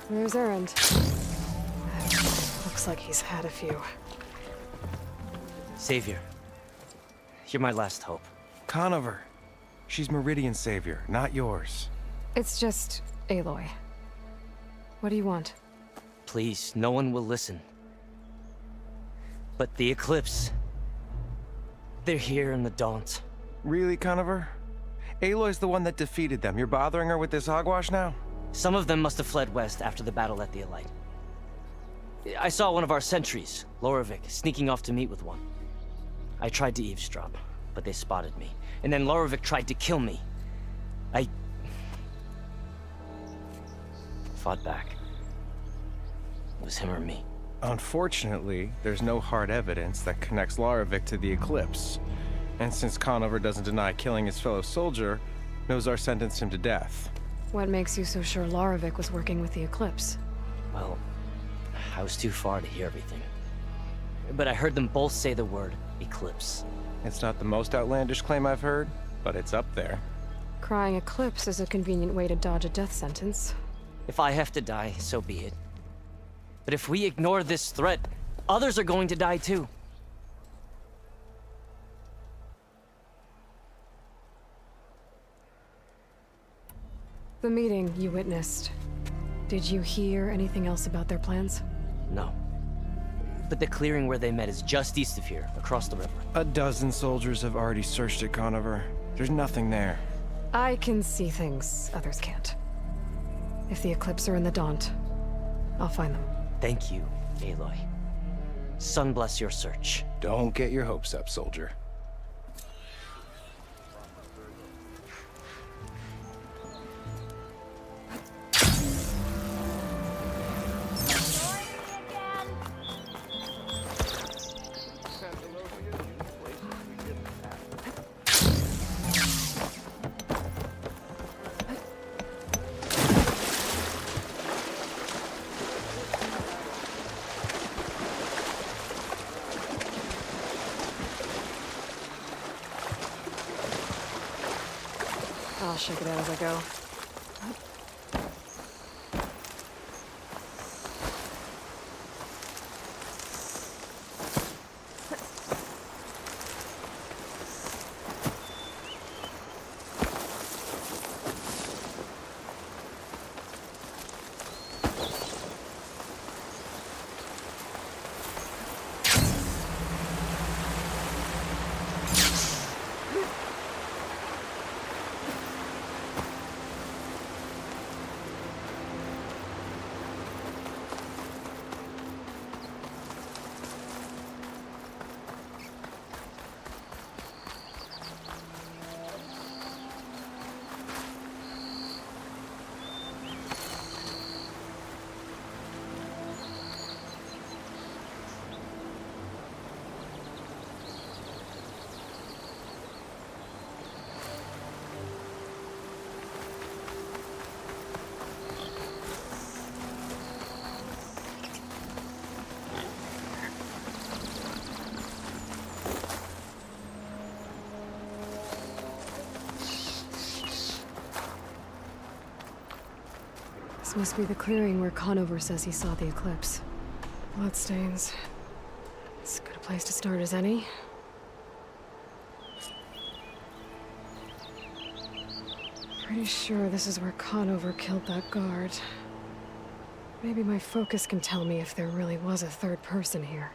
Where's Erend? Looks like he's had a few. Savior. You're my last hope. Conover. She's Meridian's savior, not yours. It's just Aloy. What do you want? Please, no one will listen. But the Eclipse... they're here in the Daunt. Really, Conover? Aloy's the one that defeated them. You're bothering her with this hogwash now? Some of them must have fled west after the battle at the Elite. I saw one of our sentries, Lorovic, sneaking off to meet with one. I tried to eavesdrop, but they spotted me. And then Lorovic tried to kill me. I... fought back. It was him or me. Unfortunately, there's no hard evidence that connects Lorovic to the Eclipse. And since Conover doesn't deny killing his fellow soldier, Nozar sentenced him to death. What makes you so sure Lorovic was working with the Eclipse? Well, I was too far to hear everything. But I heard them both say the word Eclipse. It's not the most outlandish claim I've heard, but it's up there. Crying Eclipse is a convenient way to dodge a death sentence. If I have to die, so be it. But if we ignore this threat, others are going to die too. The meeting you witnessed. Did you hear anything else about their plans? No. But the clearing where they met is just east of here, across the river. A dozen soldiers have already searched it, Conover. There's nothing there. I can see things others can't. If the Eclipse are in the Daunt, I'll find them. Thank you, Aloy. Sun bless your search. Don't get your hopes up, soldier. I'll shake it out as I go. This must be the clearing where Conover says he saw the eclipse. Bloodstains. As good a place to start as any. Pretty sure this is where Conover killed that guard. Maybe my focus can tell me if there really was a third person here.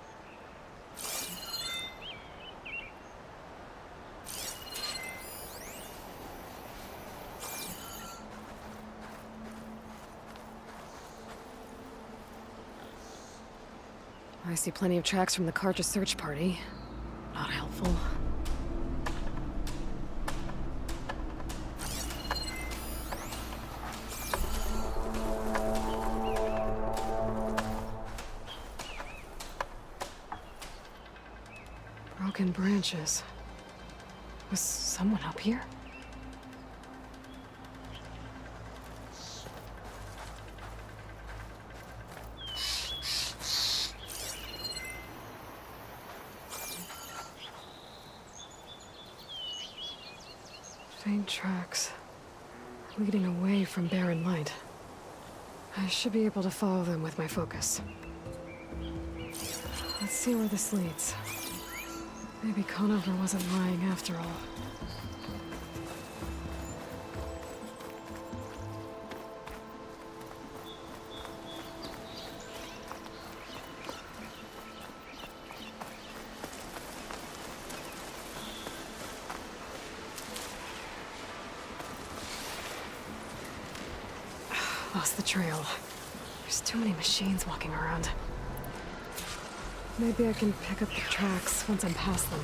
I see plenty of tracks from the Karja search party. Not helpful. Broken branches. Was someone up here? Faint tracks, leading away from barren light. I should be able to follow them with my focus. Let's see where this leads. Maybe Conover wasn't lying after all. Lost the trail. There's too many machines walking around. Maybe I can pick up the tracks once I'm past them.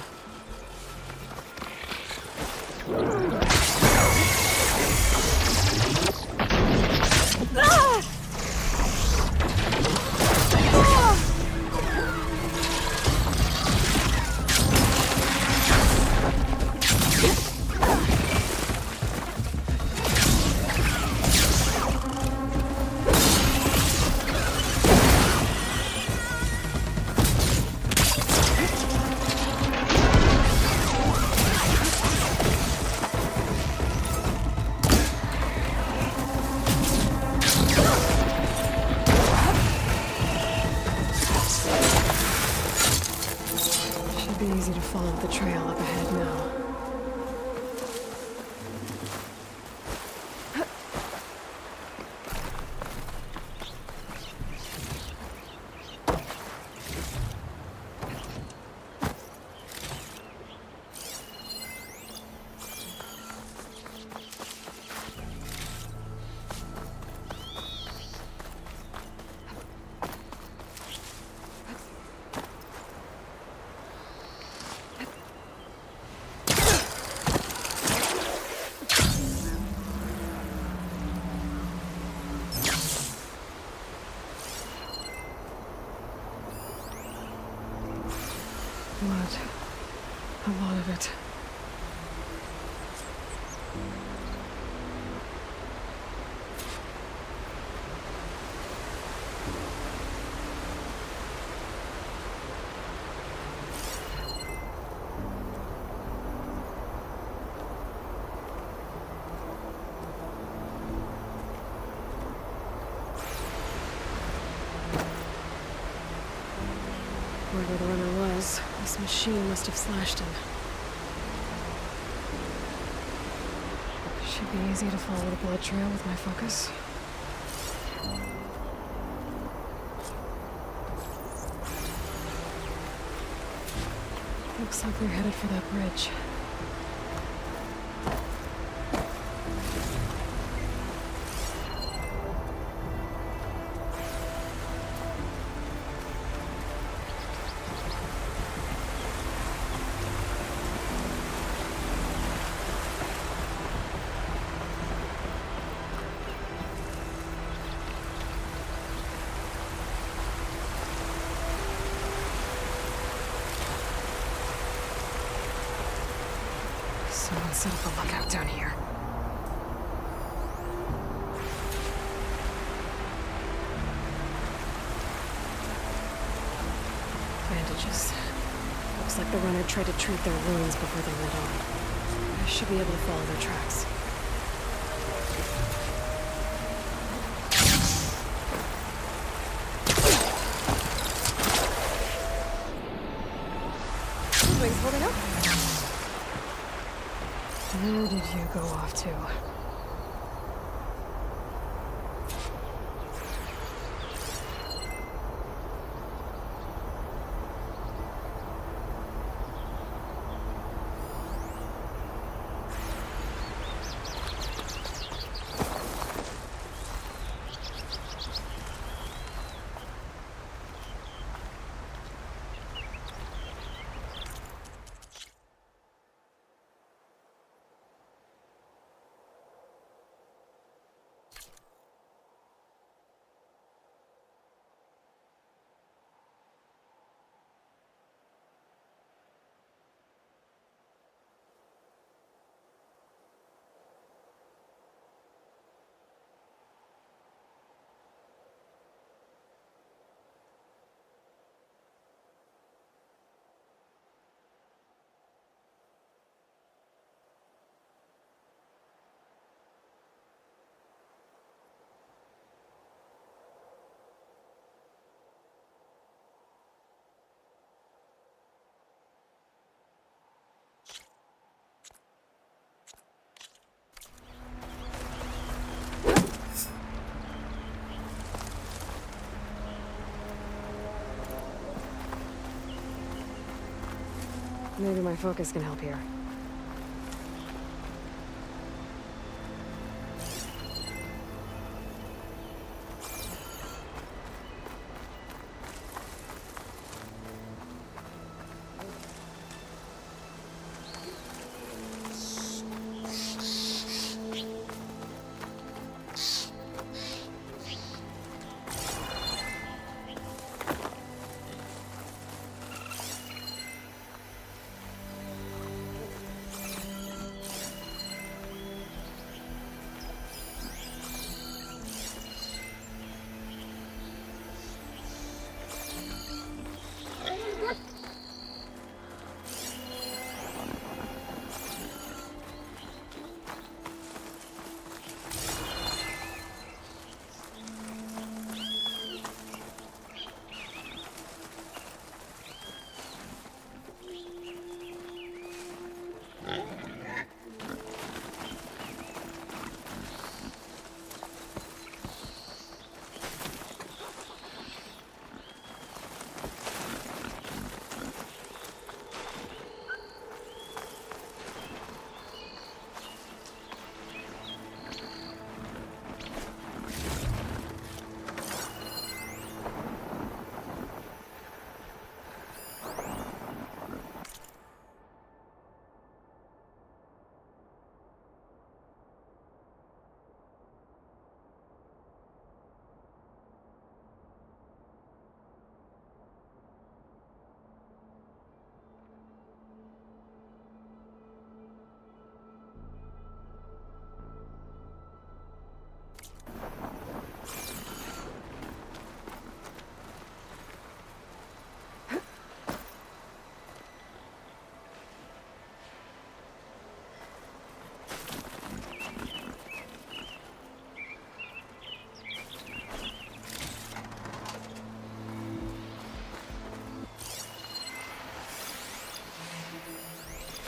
Be easy to follow the trail up ahead now. Blood. A lot of it. Wherever the runner was, this machine must have slashed him. Should be easy to follow the blood trail with my focus. Looks like they're headed for that bridge. Someone set up a lookout down here. Bandages. Looks like the runner tried to treat their wounds before they went on. I should be able to follow their tracks. wings holding up? Where did you go off to? Maybe my focus can help here.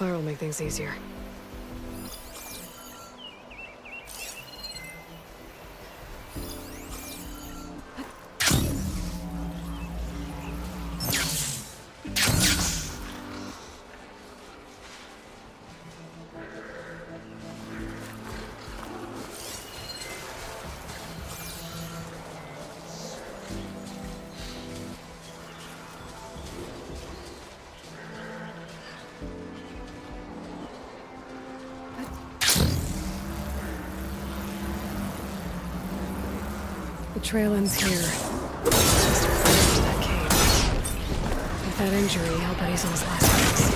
Fire will make things easier. The trail ends here. Just across to that cave. With that injury, I'll bet he's on his last legs.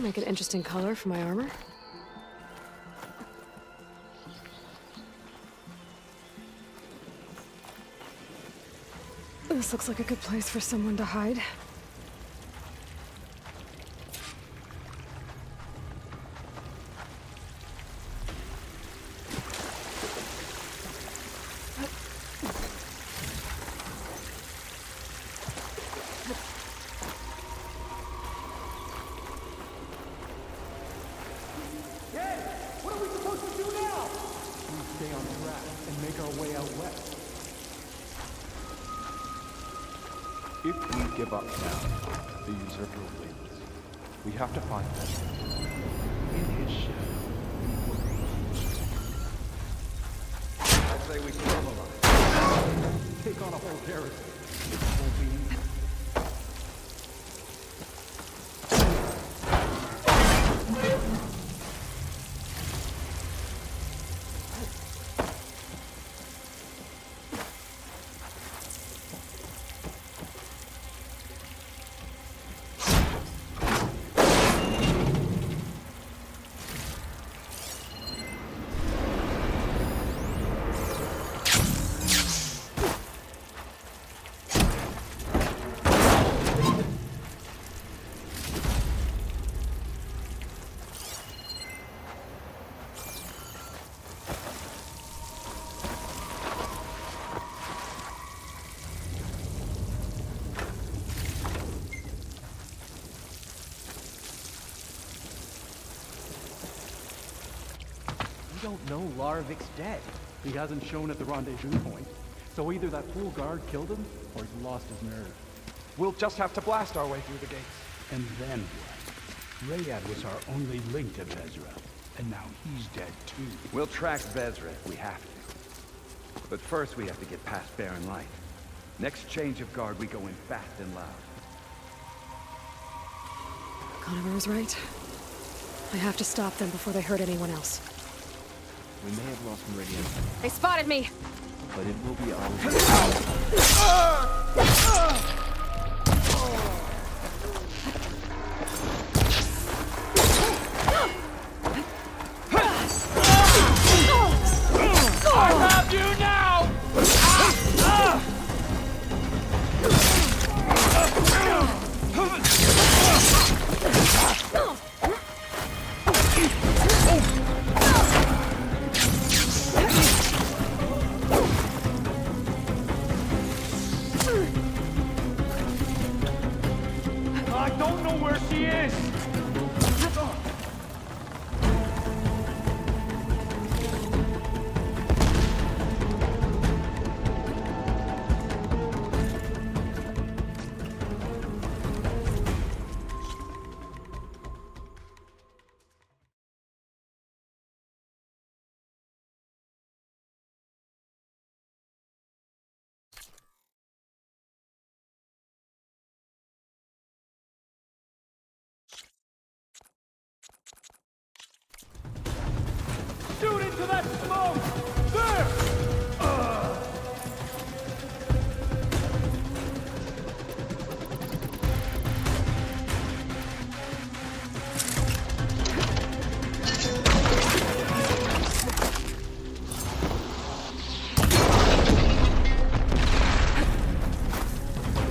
That'll make an interesting color for my armor. This looks like a good place for someone to hide. What are we supposed to do now? We stay on track and make our way out west. If we give up now, the usurper wins. We have to find him. In his shadow. I say we kill him alive. Take on a whole garrison. It won't be easy. We don't know Laravic's dead. He hasn't shown at the rendezvous point. So either that fool guard killed him, or he's lost his nerve. We'll just have to blast our way through the gates. And then what? Rayad was our only link to Vezra, and now he's dead too. We'll track Vezra if we have to. But first we have to get past Barren Light. Next change of guard, we go in fast and loud. Conover was right. I have to stop them before they hurt anyone else. We may have lost Meridian, They spotted me! but it will be ours. I don't know where she is! Shoot into that smoke! There!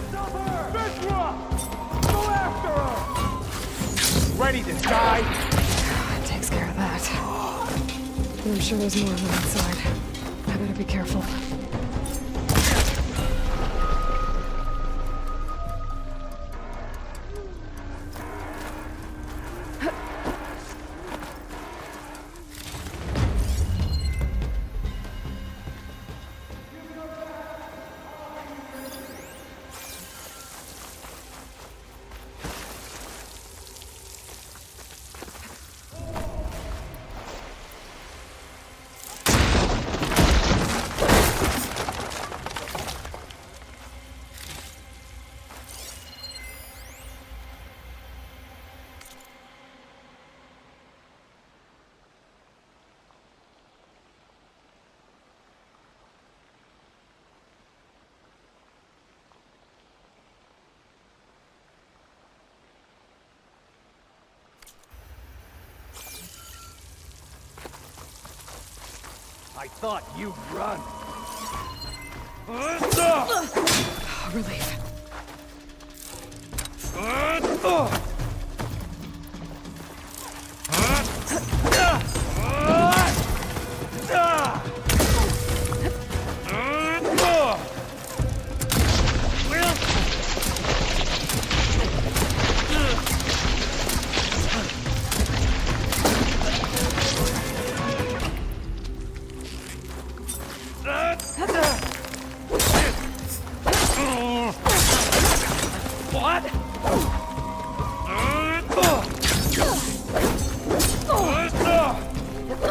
Stop her! Vezra! Go after her! Ready to die? That takes care of that. I'm sure there's more of them inside. I better be careful. I thought you'd run. Relief.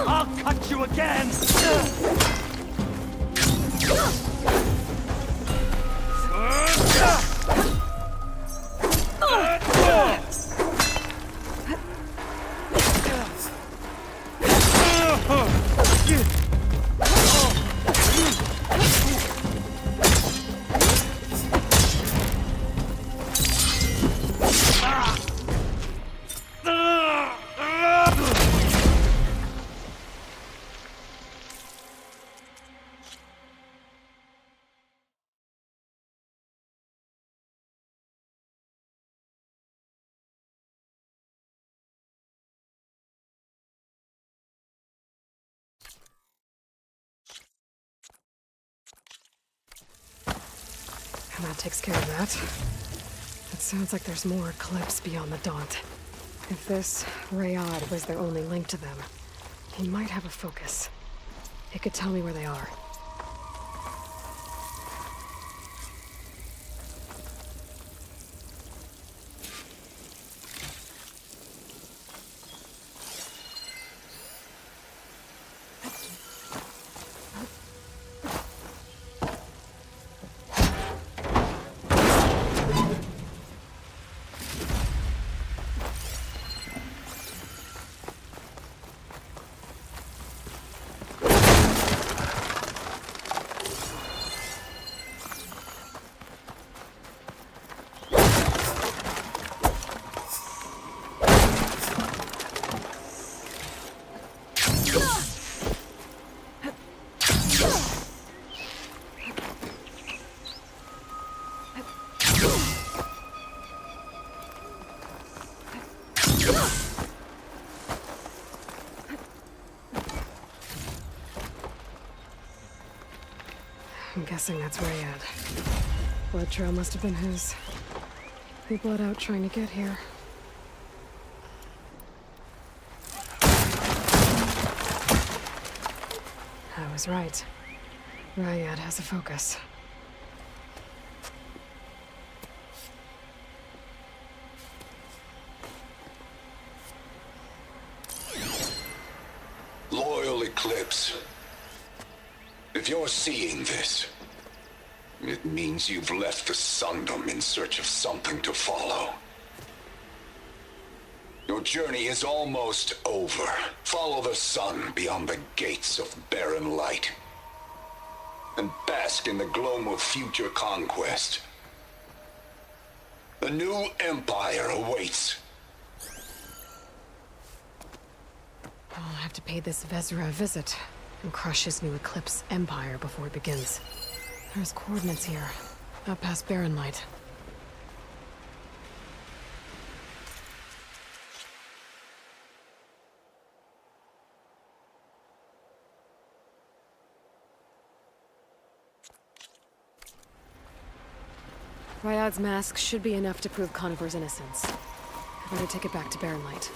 I'll cut you again! And that takes care of that. It sounds like there's more Eclipse beyond the Daunt. If this Rayad was their only link to them, he might have a focus. It could tell me where they are. I'm guessing that's Rayad. Blood trail must have been his. He bled out trying to get here. I was right. Rayad has a focus. Loyal Eclipse. If you're seeing this, it means you've left the Sundom in search of something to follow. Your journey is almost over. Follow the sun beyond the gates of barren light, and bask in the gloam of future conquest. The new empire awaits. I'll have to pay this Vezra a visit and crush his new Eclipse empire before it begins. There's coordinates here, out past Barren Light. Ryad's mask should be enough to prove Conover's innocence. I better take it back to Barren Light.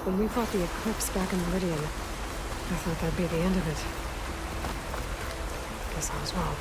When we fought the Eclipse back in Meridian, I thought that'd be the end of it. guess I was wrong.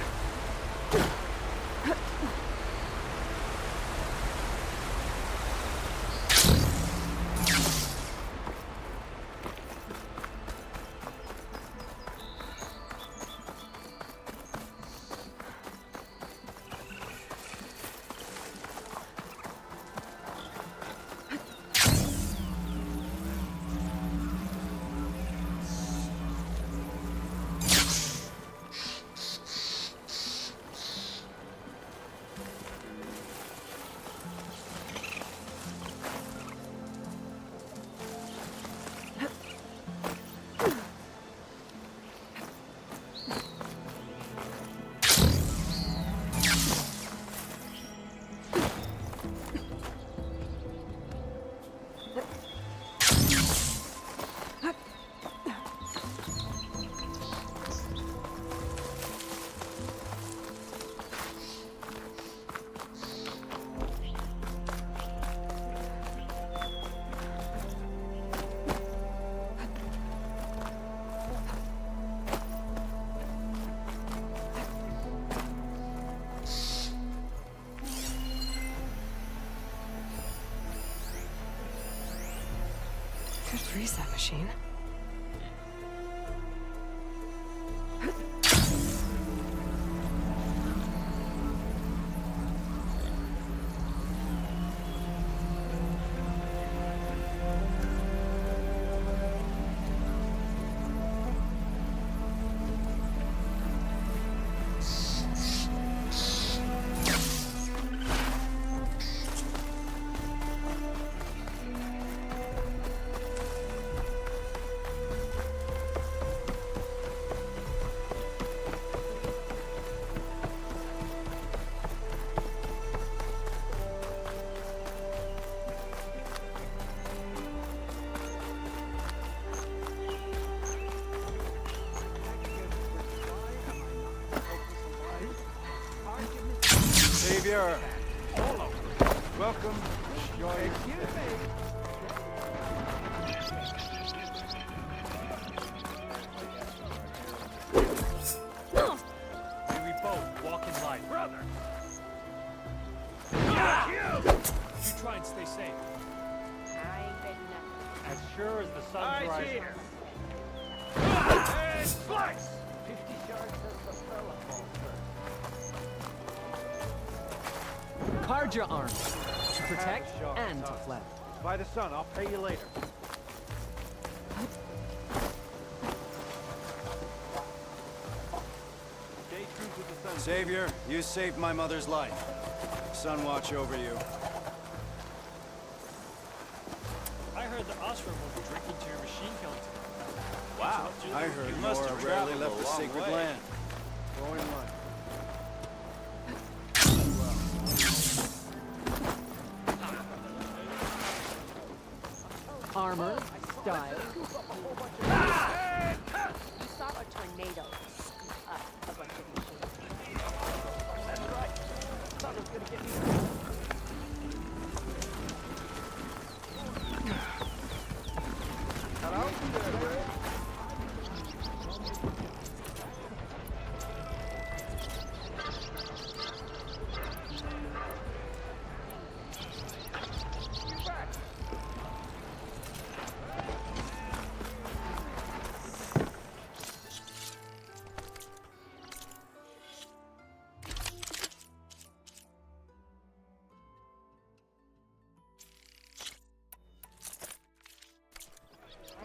Good reset machine. Savior! Welcome. Joy. May we both walk in light. Brother! You try and stay safe. I ain't ready nothing. As sure as the sun's rising. here. And slice! 50 yards of the fella falls Card your arms to protect and to flex. By the sun, I'll pay you later. Stay true to the sun. Savior, you saved my mother's life. Sun watch over you. I heard that Osram will be drinking to your machine killing today. Wow. I heard You must Nora have rarely traveled left a the long sacred way. land. Going one. Armor, style. You saw a tornado scoop up a bunch of machines. That's right. Thought it was gonna get me. And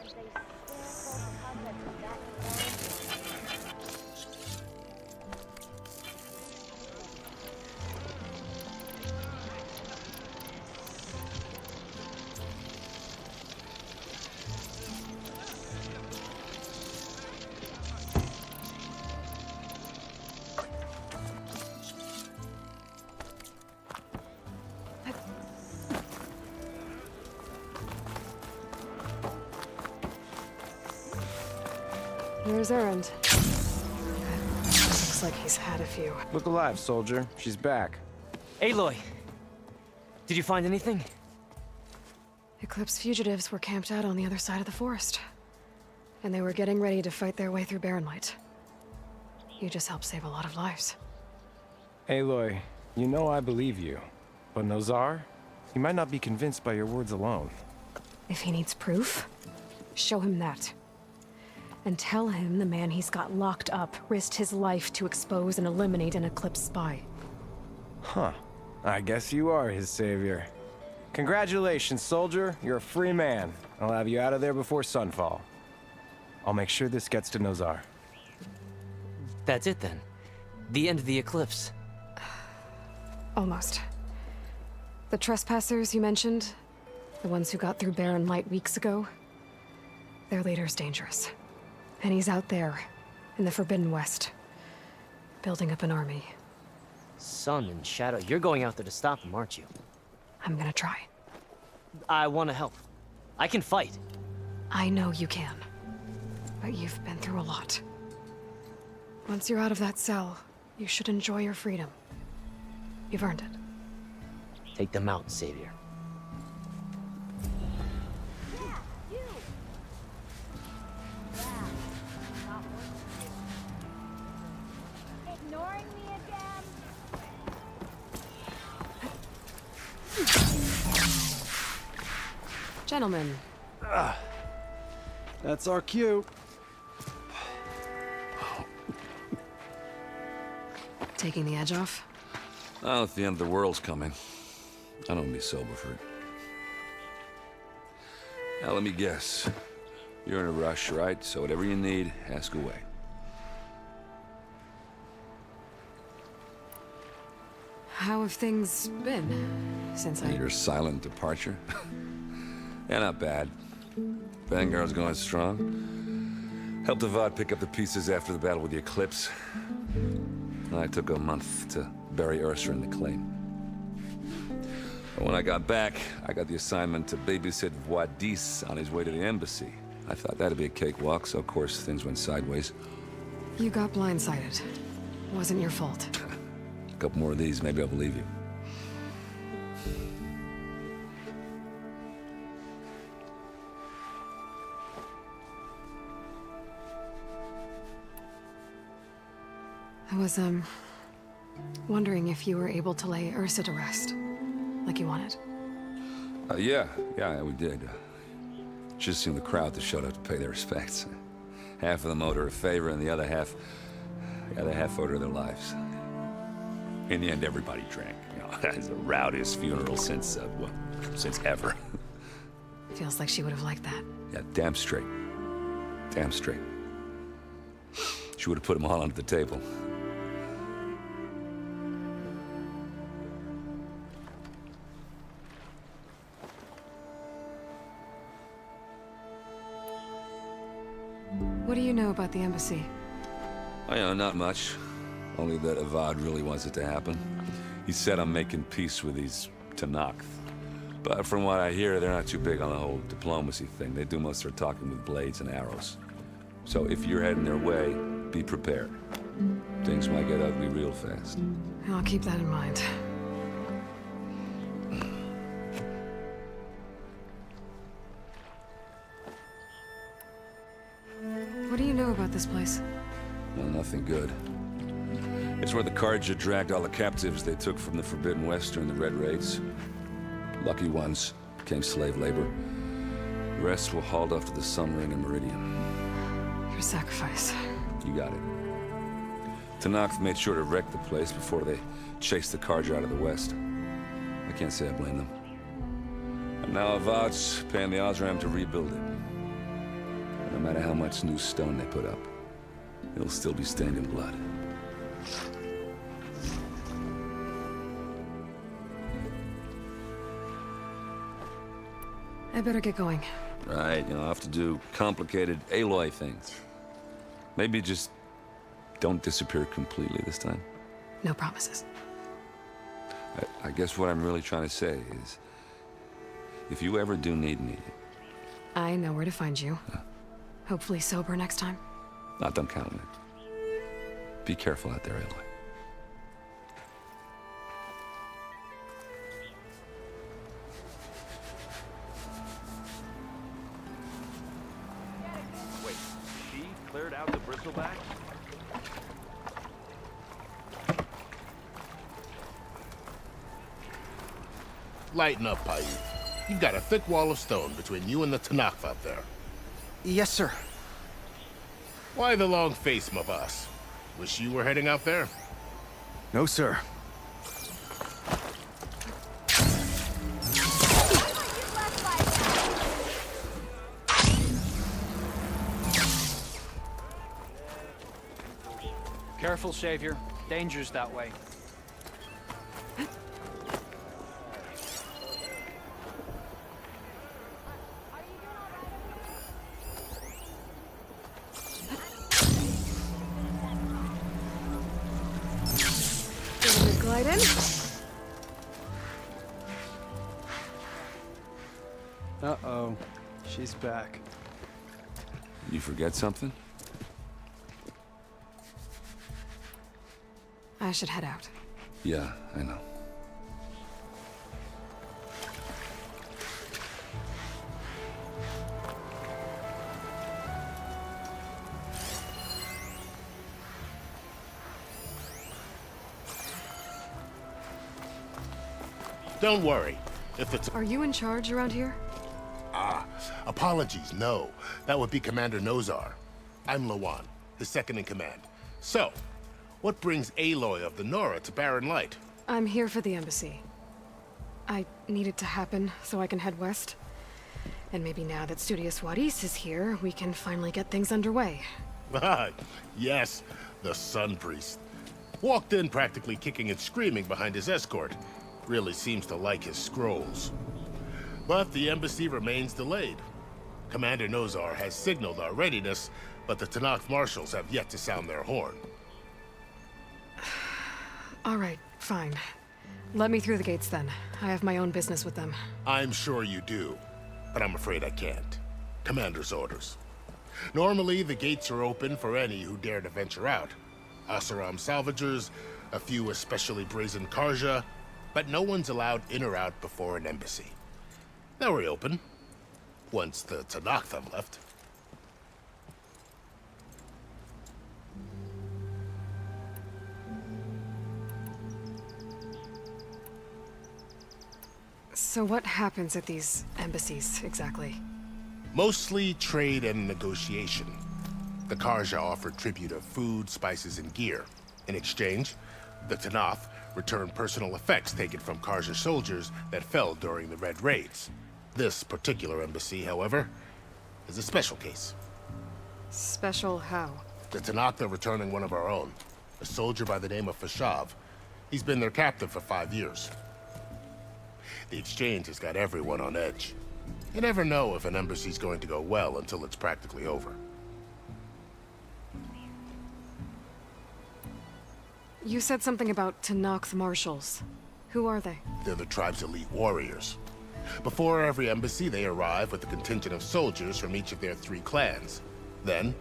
they still call the concept of that Here's Erend. Looks like he's had a few. Look alive, soldier. She's back. Aloy! Did you find anything? Eclipse fugitives were camped out on the other side of the forest. And they were getting ready to fight their way through Barren Light. You just helped save a lot of lives. Aloy, you know I believe you. But Nozar? He might not be convinced by your words alone. If he needs proof, show him that. And tell him the man he's got locked up risked his life to expose and eliminate an Eclipse spy. Huh. I guess you are his savior. Congratulations, soldier. You're a free man. I'll have you out of there before sunfall. I'll make sure this gets to Nozar. That's it then. The end of the Eclipse. Almost. The trespassers you mentioned, the ones who got through Barren Light weeks ago, their leader's dangerous. And he's out there, in the Forbidden West, building up an army. Sun and Shadow, you're going out there to stop him, aren't you? I'm gonna try. I want to help. I can fight. I know you can. But you've been through a lot. Once you're out of that cell, you should enjoy your freedom. You've earned it. Take them out, Savior. Ignoring me again? Gentlemen. That's our cue. Taking the edge off? Oh, if the end of the world's coming, I don't be sober for it. Now, let me guess. You're in a rush, right? So whatever you need, ask away. How have things been since Your silent departure? Yeah, not bad. Vanguard's going strong. Helped Avad pick up the pieces after the battle with the Eclipse. I took a month to bury Ursa in the claim. But when I got back, I got the assignment to babysit Wadis on his way to the embassy. I thought that'd be a cakewalk, so of course things went sideways. You got blindsided. Wasn't your fault. A couple more of these, maybe I'll believe you. I was, wondering if you were able to lay Ursa to rest, like you wanted. Yeah, we did. Just seen the crowd that showed up to pay their respects. Half of them owed her a favor, and the other half owed her their lives. In the end, everybody drank. You know, it's the rowdiest funeral since ever. Feels like she would have liked that. Yeah, damn straight. Damn straight. She would have put them all under the table. What do you know about the embassy? Not much. Only that Avad really wants it to happen. He said I'm making peace with these Tenakth. But from what I hear, they're not too big on the whole diplomacy thing. They do most of their talking with blades and arrows. So if you're heading their way, be prepared. Things might get ugly real fast. I'll keep that in mind. What do you know about this place? Well, nothing good. It's where the Carja dragged all the captives they took from the Forbidden West during the Red Raids. Lucky ones became slave labor. The rest were hauled off to the Sun Ring and Meridian. Your sacrifice. You got it. Tenakth made sure to wreck the place before they chased the Carja out of the West. I can't say I blame them. And now Avad's paying the Osram to rebuild it. And no matter how much new stone they put up, it'll still be stained in blood. I better get going. Right, I'll have to do complicated Aloy things. Maybe just don't disappear completely this time. No promises. I guess what I'm really trying to say is, if you ever do need me... I know where to find you. Hopefully sober next time. Don't count on it. Be careful out there, Aloy. Wait, she cleared out the bristleback? Lighten up, Paiute. You've got a thick wall of stone between you and the Tanakh out there. Yes, sir. Why the long face, my boss? Wish you were heading out there? No, sir. Careful, Savior. Danger's that way. Glide in. Uh-oh. She's back. You forget something? I should head out. Yeah, I know. Don't worry. If it's... Are you in charge around here? Apologies, no. That would be Commander Nozar. I'm Lawan, his second in command. So, what brings Aloy of the Nora to Barren Light? I'm here for the embassy. I need it to happen so I can head west. And maybe now that Studious Wadis is here, we can finally get things underway. Yes, the Sun Priest. Walked in practically kicking and screaming behind his escort. Really seems to like his scrolls. But the embassy remains delayed. Commander Nozar has signaled our readiness, but the Tanakh marshals have yet to sound their horn. All right, fine. Let me through the gates then. I have my own business with them. I'm sure you do, but I'm afraid I can't. Commander's orders. Normally, the gates are open for any who dare to venture out. Asaram salvagers, a few especially brazen Karja, but no one's allowed in or out before an embassy. They'll reopen, once the Tanakh have left. So what happens at these embassies, exactly? Mostly trade and negotiation. The Karja offer tribute of food, spices, and gear. In exchange, the Tanakh return personal effects taken from Karja soldiers that fell during the Red Raids. This particular embassy, however, is a special case. Special how? The Tanakh are returning one of our own, a soldier by the name of Fashav. He's been their captive for 5 years. The exchange has got everyone on edge. You never know if an embassy's going to go well until it's practically over. You said something about Tanakh marshals. Who are they? They're the tribe's elite warriors. Before every embassy, they arrive with a contingent of soldiers from each of their 3 clans. Then,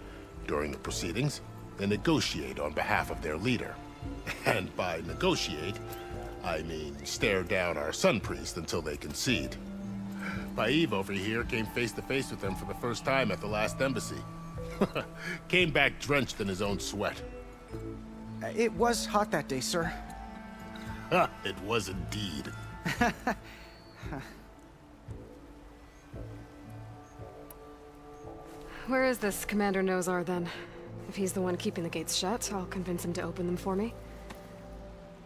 during the proceedings, they negotiate on behalf of their leader. And by negotiate, I mean stare down our Sun Priest until they concede. Paive over here came face to face with them for the first time at the last embassy. Came back drenched in his own sweat. It was hot that day, sir. It was indeed. Where is this Commander Nozar, then? If he's the one keeping the gates shut, I'll convince him to open them for me.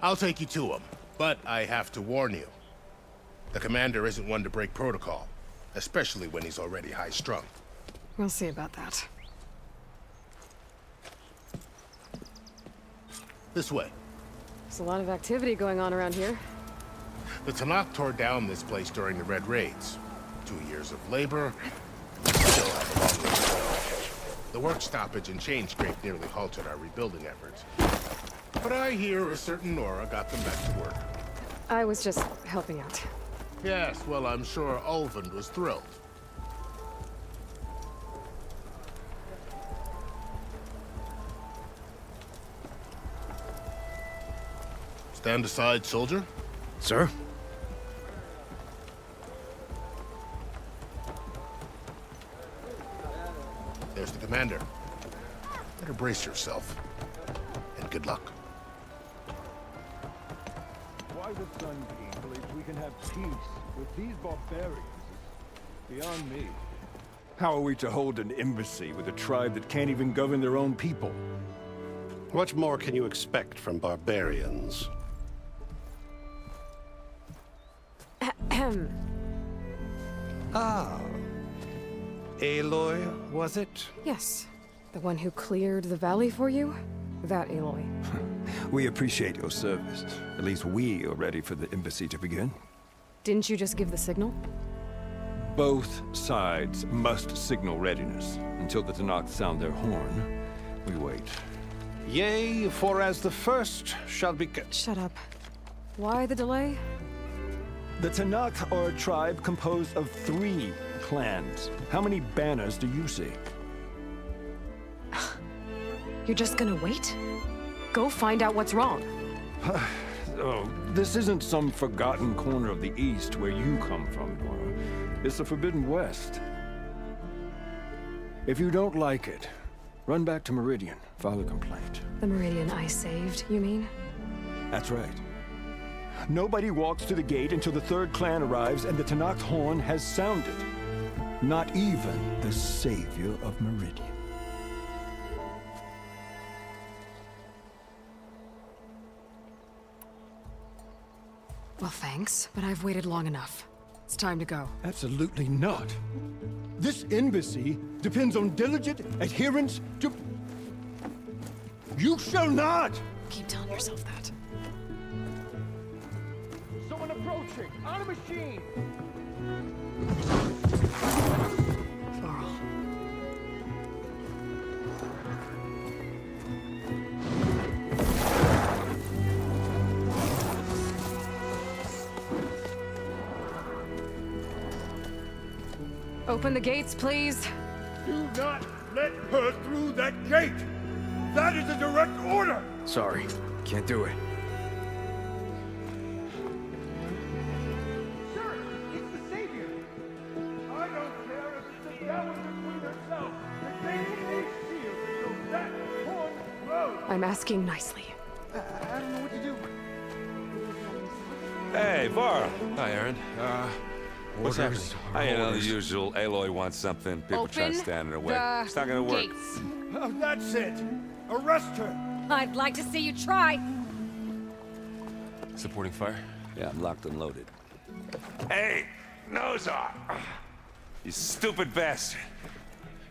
I'll take you to him, but I have to warn you. The commander isn't one to break protocol, especially when he's already high-strung. We'll see about that. This way. There's a lot of activity going on around here. The Tanakh tore down this place during the Red Raids. 2 years of labor. Still have a long way to go. The work stoppage and chain scrape nearly halted our rebuilding efforts. But I hear a certain Nora got them back to work. I was just helping out. Yes, well, I'm sure Ulvund was thrilled. Stand aside, soldier. Sir? There's the commander. Better brace yourself. And good luck. Why the sun being believes we can have peace with these barbarians is beyond me. How are we to hold an embassy with a tribe that can't even govern their own people? What more can you expect from barbarians? Ah. Aloy, was it? Yes. The one who cleared the valley for you? That Aloy. We appreciate your service. At least we are ready for the embassy to begin. Didn't you just give the signal? Both sides must signal readiness. Until the Tanakh sound their horn, we wait. Yea, for as the first shall be... Shut up. Why the delay? The Tanakh are a tribe composed of 3 clans. How many banners do you see? You're just gonna wait? Go find out what's wrong. Oh, this isn't some forgotten corner of the East where you come from, Nora. It's the Forbidden West. If you don't like it, run back to Meridian, file a complaint. The Meridian I saved, you mean? That's right. Nobody walks to the gate until the 3rd clan arrives and the Tanakh's horn has sounded. Not even the savior of Meridian. Well, thanks, but I've waited long enough. It's time to go. Absolutely not. This embassy depends on diligent adherence to... You shall not! Keep telling yourself that. Someone approaching! On a machine! Varl. Open the gates, please. Do not let her through that gate! That is a direct order! Sorry, can't do it. Sir, it's the Savior! I don't care if it's the Dowager Queen herself! The gate is sealed, so that horn blows! I'm asking nicely. I don't know what to do. Hey, Varl. Hi, Aaron. What's happening? You know, the usual. Aloy wants something. People try to stand in her way. It's not gonna work. Gates. Oh, that's it! Arrest her! I'd like to see you try. Supporting fire? Yeah, I'm locked and loaded. Hey, Nozar! You stupid bastard.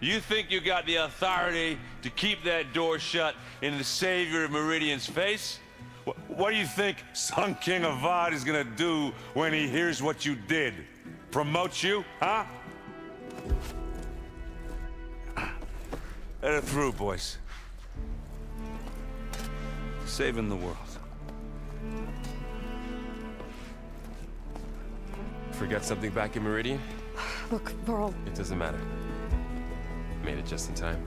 You think you got the authority to keep that door shut in the savior of Meridian's face? What do you think Sun King Avad is gonna do when he hears what you did? Promote you, huh? Let her through, boys. Saving the world. Forgot something back in Meridian? Look, Varl. It doesn't matter. Made it just in time.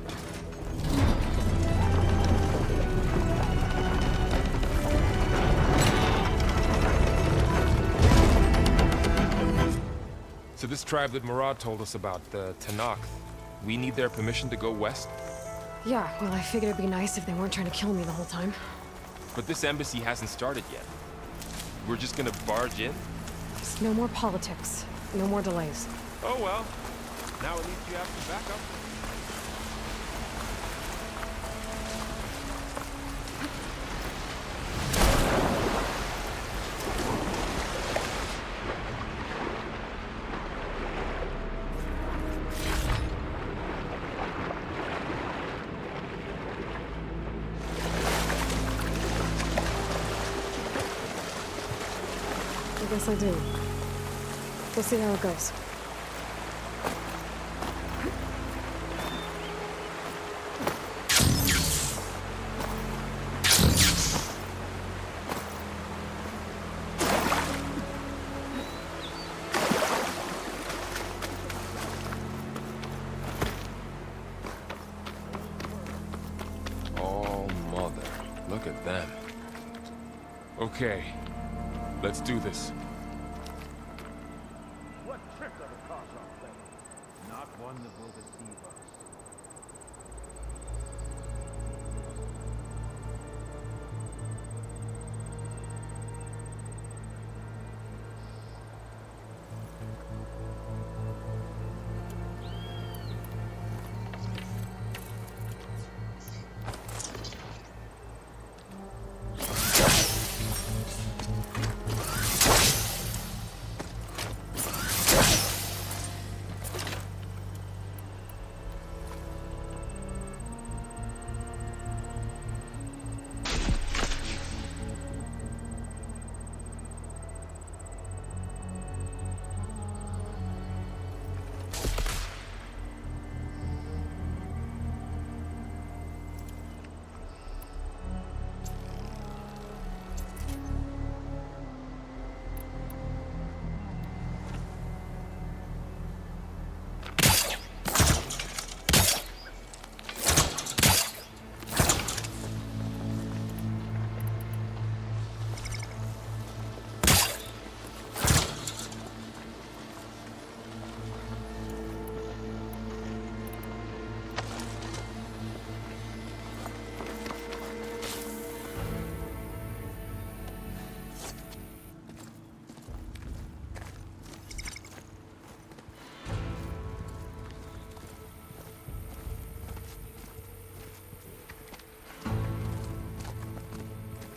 So this tribe that Murad told us about, the Tanakh, we need their permission to go west? Yeah, well, I figured it'd be nice if they weren't trying to kill me the whole time. But this embassy hasn't started yet. We're just gonna barge in? Just no more politics. No more delays. Oh well. Now at least you have some backup. I guess I do. We'll see how it goes. Oh, mother. Look at them. Okay. Let's do this. What trick of a cause our play? Not one that will deceive us.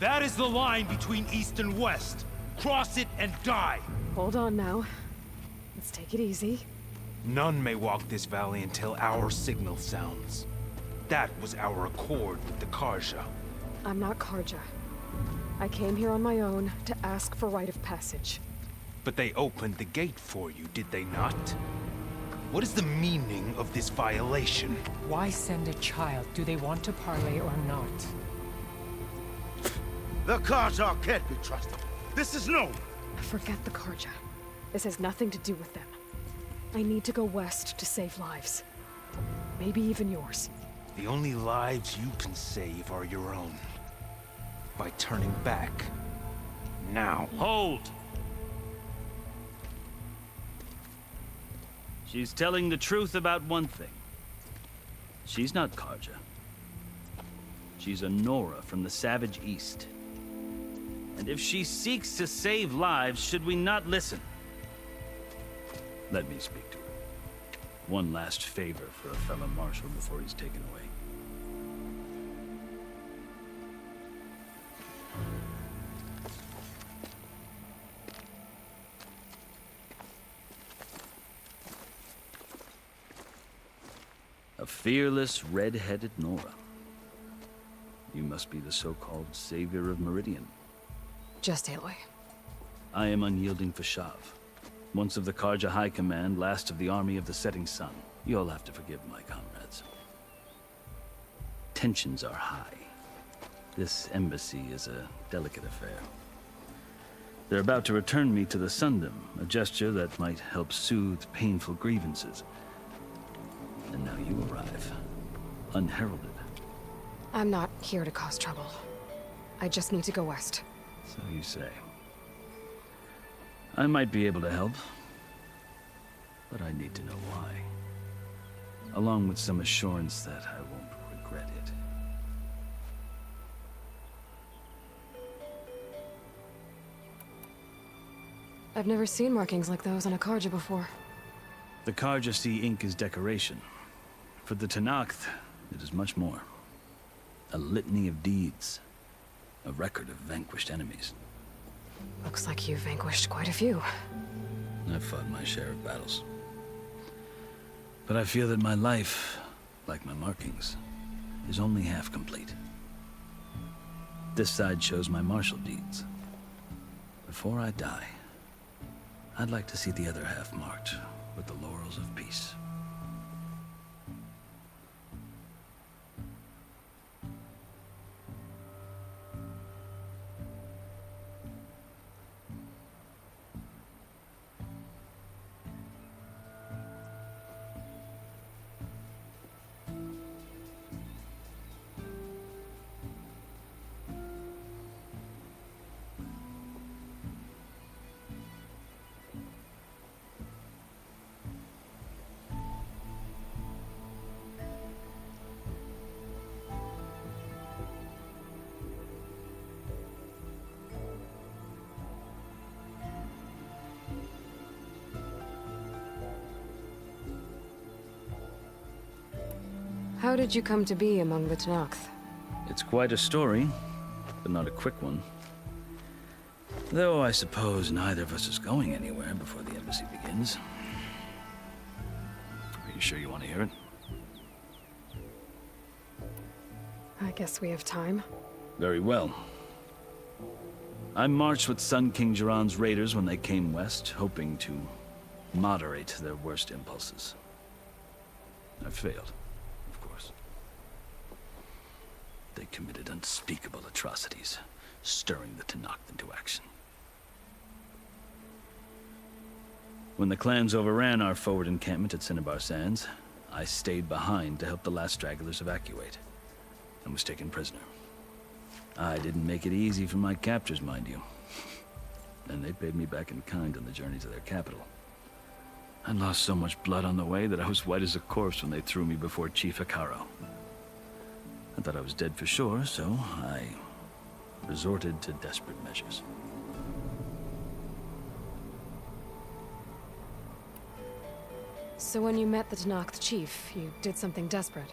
That is the line between East and West. Cross it and die. Hold on now. Let's take it easy. None may walk this valley until our signal sounds. That was our accord with the Karja. I'm not Karja. I came here on my own to ask for rite of passage. But they opened the gate for you, did they not? What is the meaning of this violation? Why send a child? Do they want to parley or not? The Karja can't be trusted. This is known. Forget the Karja. This has nothing to do with them. I need to go west to save lives. Maybe even yours. The only lives you can save are your own. By turning back. Now. Hold! She's telling the truth about one thing. She's not Karja. She's a Nora from the Savage East. And if she seeks to save lives, should we not listen? Let me speak to her. One last favor for a fellow marshal before he's taken away. A fearless, red-headed Nora. You must be the so-called savior of Meridian. Just Aloy. I am unyielding Fashav. Once of the Karja High Command, last of the army of the setting sun. You'll have to forgive my comrades. Tensions are high. This embassy is a delicate affair. They're about to return me to the Sundom, a gesture that might help soothe painful grievances. And now you arrive, unheralded. I'm not here to cause trouble. I just need to go west. So you say. I might be able to help, but I need to know why. Along with some assurance that I won't regret it. I've never seen markings like those on a Karja before. The Karja see ink as decoration. For the Tenakth, it is much more. A litany of deeds. A record of vanquished enemies. Looks like you've vanquished quite a few. I've fought my share of battles. But I feel that my life, like my markings, is only half complete. This side shows my martial deeds. Before I die, I'd like to see the other half marked with the laurels of peace. How did you come to be among the Tenakth? It's quite a story, but not a quick one. Though I suppose neither of us is going anywhere before the embassy begins. Are you sure you want to hear it? I guess we have time. Very well. I marched with Sun King Jiran's raiders when they came west, hoping to moderate their worst impulses. I failed, of course. They committed unspeakable atrocities, stirring the Tenakth into action. When the clans overran our forward encampment at Cinnabar Sands, I stayed behind to help the last stragglers evacuate, and was taken prisoner. I didn't make it easy for my captors, mind you. And they paid me back in kind on the journey to their capital. I lost so much blood on the way that I was white as a corpse when they threw me before Chief Hikaro. I thought I was dead for sure, so I resorted to desperate measures. So when you met the Tenakth chief, you did something desperate?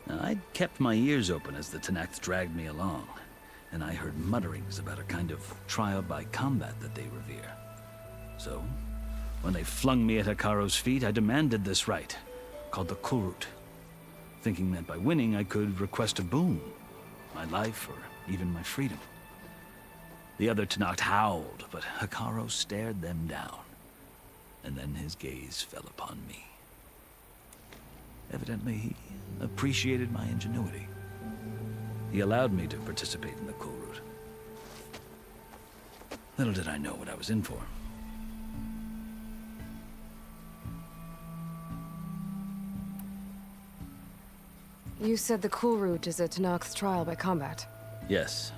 I'd kept my ears open as the Tenakth dragged me along, and I heard mutterings about a kind of trial by combat that they revere. So, when they flung me at Hikaro's feet, I demanded this rite, called the Kurut, thinking that by winning I could request a boon, my life or even my freedom. The other Tenakth howled, but Hikaru stared them down, and then his gaze fell upon me. Evidently, he appreciated my ingenuity. He allowed me to participate in the Kurut. Little did I know what I was in for. You said the Kurut is a Tenakth's trial by combat. Yes,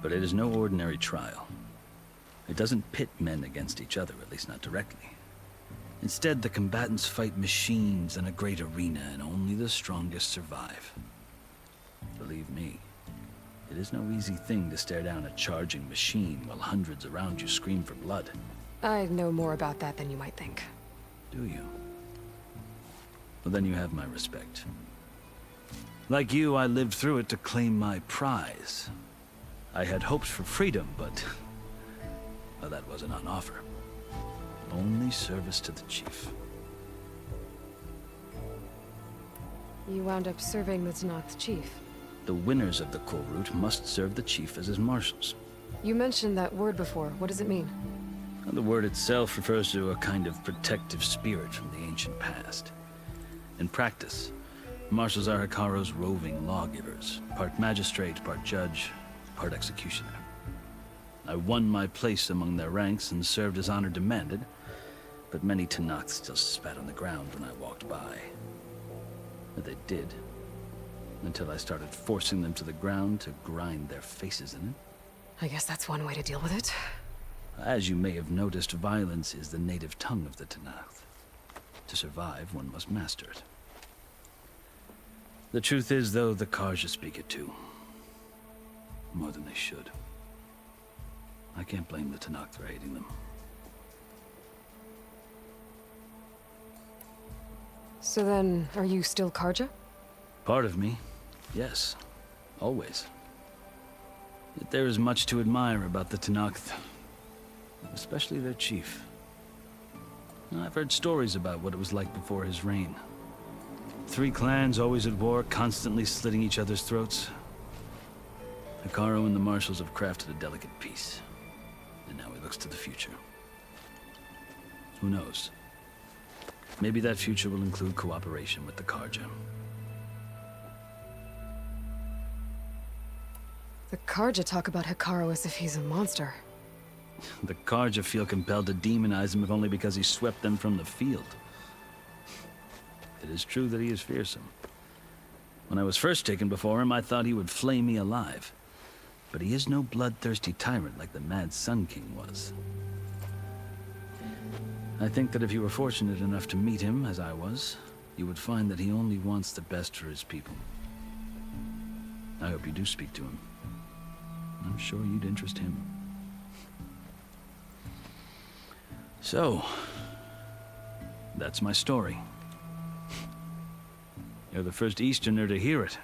but it is no ordinary trial. It doesn't pit men against each other, at least not directly. Instead, the combatants fight machines in a great arena, and only the strongest survive. Believe me, it is no easy thing to stare down a charging machine while hundreds around you scream for blood. I know more about that than you might think. Do you? Well, then you have my respect. Like you, I lived through it to claim my prize. I had hoped for freedom, but well, that wasn't on offer. Only service to the chief. You wound up serving the Tenakth chief. The winners of the Kurut must serve the chief as his marshals. You mentioned that word before. What does it mean? The word itself refers to a kind of protective spirit from the ancient past. In practice, marshals are Hikaru's roving lawgivers, part magistrate, part judge, part executioner. I won my place among their ranks and served as honor demanded, but many Tenakth still spat on the ground when I walked by. But they did, until I started forcing them to the ground to grind their faces in it. I guess that's one way to deal with it. As you may have noticed, violence is the native tongue of the Tenakth. To survive, one must master it. The truth is, though, the Karja speak it too. More than they should. I can't blame the Tenakth for hating them. So then, are you still Karja? Part of me, yes. Always. Yet there is much to admire about the Tenakth. Especially their chief. I've heard stories about what it was like before his reign. 3 clans always at war, constantly slitting each other's throats. Hikaru and the marshals have crafted a delicate peace. And now he looks to the future. Who knows? Maybe that future will include cooperation with the Karja. The Karja talk about Hikaru as if he's a monster. The Karja feel compelled to demonize him if only because he swept them from the field. It is true that he is fearsome. When I was first taken before him, I thought he would flay me alive. But he is no bloodthirsty tyrant like the Mad Sun King was. I think that if you were fortunate enough to meet him, as I was, you would find that he only wants the best for his people. I hope you do speak to him. I'm sure you'd interest him. So, that's my story. You're the first Easterner to hear it,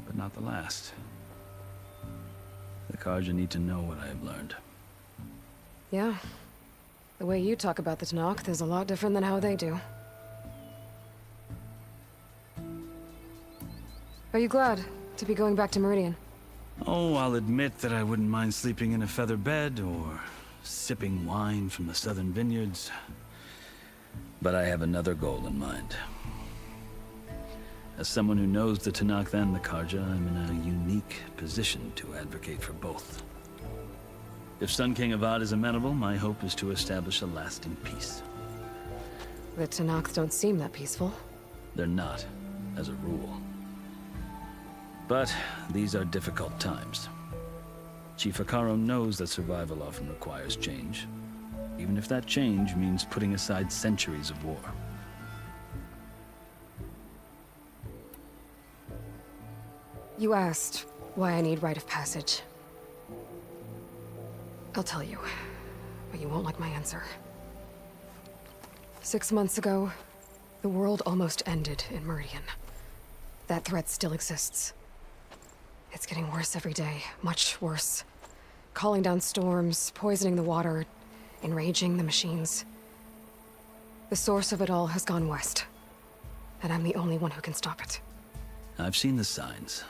but not the last. The Karja need to know what I have learned. Yeah. The way you talk about the Tenakth is a lot different than how they do. Are you glad to be going back to Meridian? Oh, I'll admit that I wouldn't mind sleeping in a feather bed or sipping wine from the southern vineyards. But I have another goal in mind. As someone who knows the Tenakth and the Karja, I'm in a unique position to advocate for both. If Sun King Avad is amenable, my hope is to establish a lasting peace. The Tenakth don't seem that peaceful. They're not, as a rule. But these are difficult times. Chief Hikaru knows that survival often requires change, even if that change means putting aside centuries of war. You asked why I need rite of passage. I'll tell you, but you won't like my answer. 6 months ago, the world almost ended in Meridian. That threat still exists. It's getting worse every day, much worse. Calling down storms, poisoning the water, enraging the machines. The source of it all has gone west, and I'm the only one who can stop it. I've seen the signs.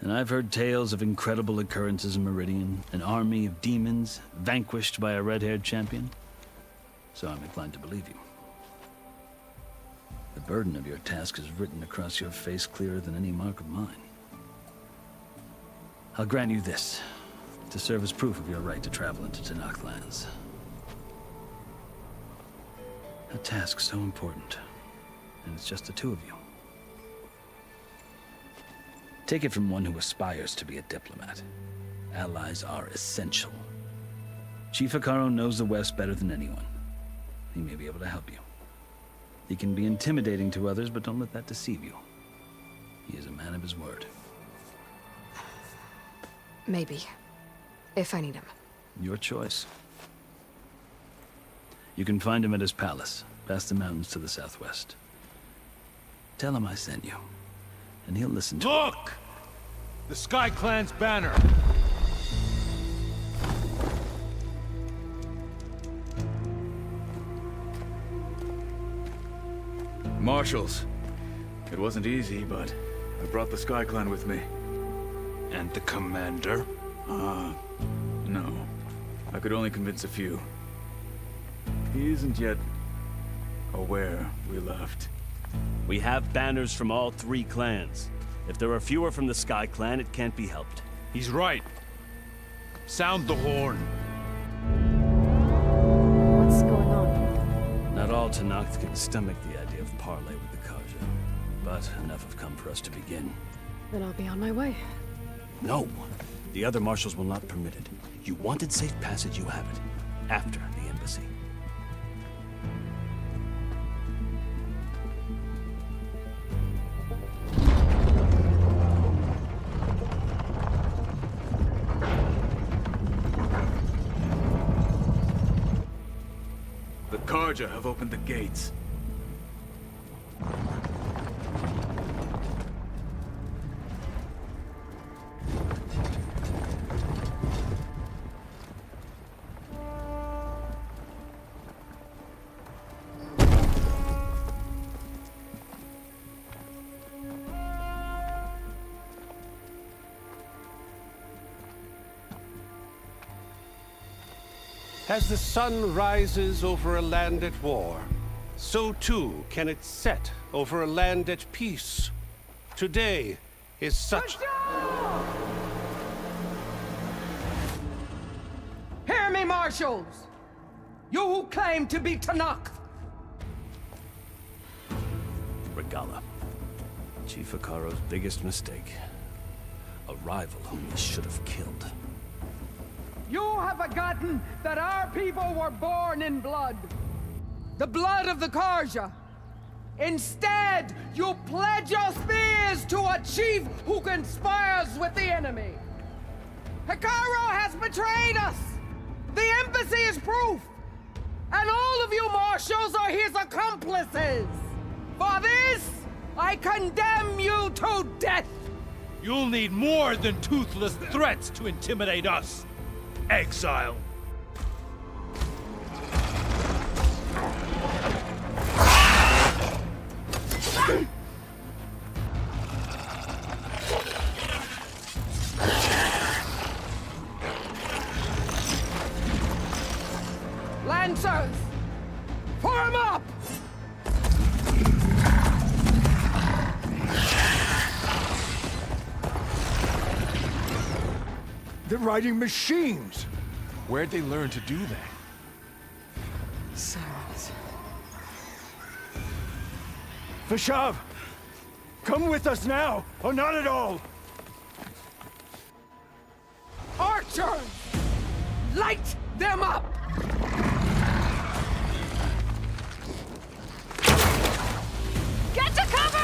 And I've heard tales of incredible occurrences in Meridian, an army of demons vanquished by a red-haired champion. So I'm inclined to believe you. The burden of your task is written across your face clearer than any mark of mine. I'll grant you this, to serve as proof of your right to travel into Tenakth lands. A task so important, and it's just the two of you. Take it from one who aspires to be a diplomat. Allies are essential. Chief Hekarro knows the West better than anyone. He may be able to help you. He can be intimidating to others, but don't let that deceive you. He is a man of his word. Maybe. If I need him. Your choice. You can find him at his palace, past the mountains to the southwest. Tell him I sent you, and he'll listen to Look! The Sky Clan's banner! Marshals. It wasn't easy, but I brought the Sky Clan with me. And the commander? No. I could only convince a few. He isn't yet aware we left. We have banners from all 3 clans. If there are fewer from the Sky Clan, it can't be helped. He's right. Sound the horn. What's going on? Not all Tenakth can stomach the idea of parley with the Karja, but enough have come for us to begin. Then I'll be on my way. No. The other marshals will not permit it. You wanted safe passage, you have it. After the embassy. The Karja have opened the gates. As the sun rises over a land at war, so too can it set over a land at peace. Today is such... Hear me, marshals! You who claim to be Tenakth! Regala. Chief Hekarro's biggest mistake. A rival whom he should have killed. You have forgotten that our people were born in blood. The blood of the Karja. Instead, you pledge your spears to a chief who conspires with the enemy. Hekarro has betrayed us. The embassy is proof. And all of you marshals are his accomplices. For this, I condemn you to death. You'll need more than toothless threats to intimidate us. Exile. Lancers! Form up! They're riding machines! Where'd they learn to do that? Silence. Vashav! Come with us now, or not at all! Archers! Light them up! Get to cover!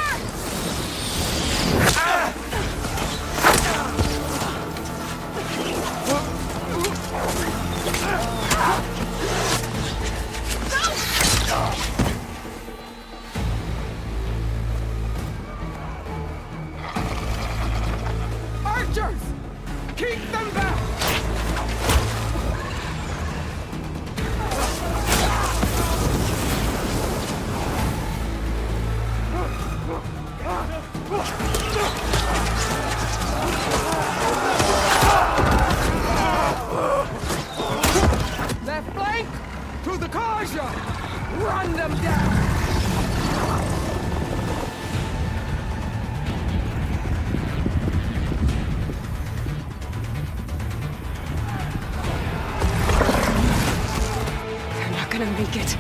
gonna make it.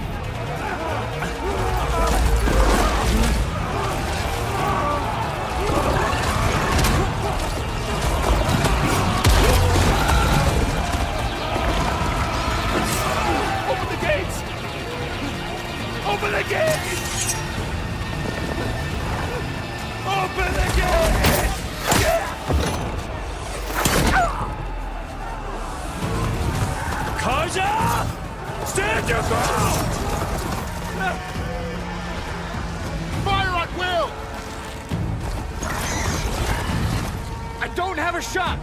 Open the gates! Open the gates! Open the gates! Karja! Stand your ground! Fire at will! I don't have a shot!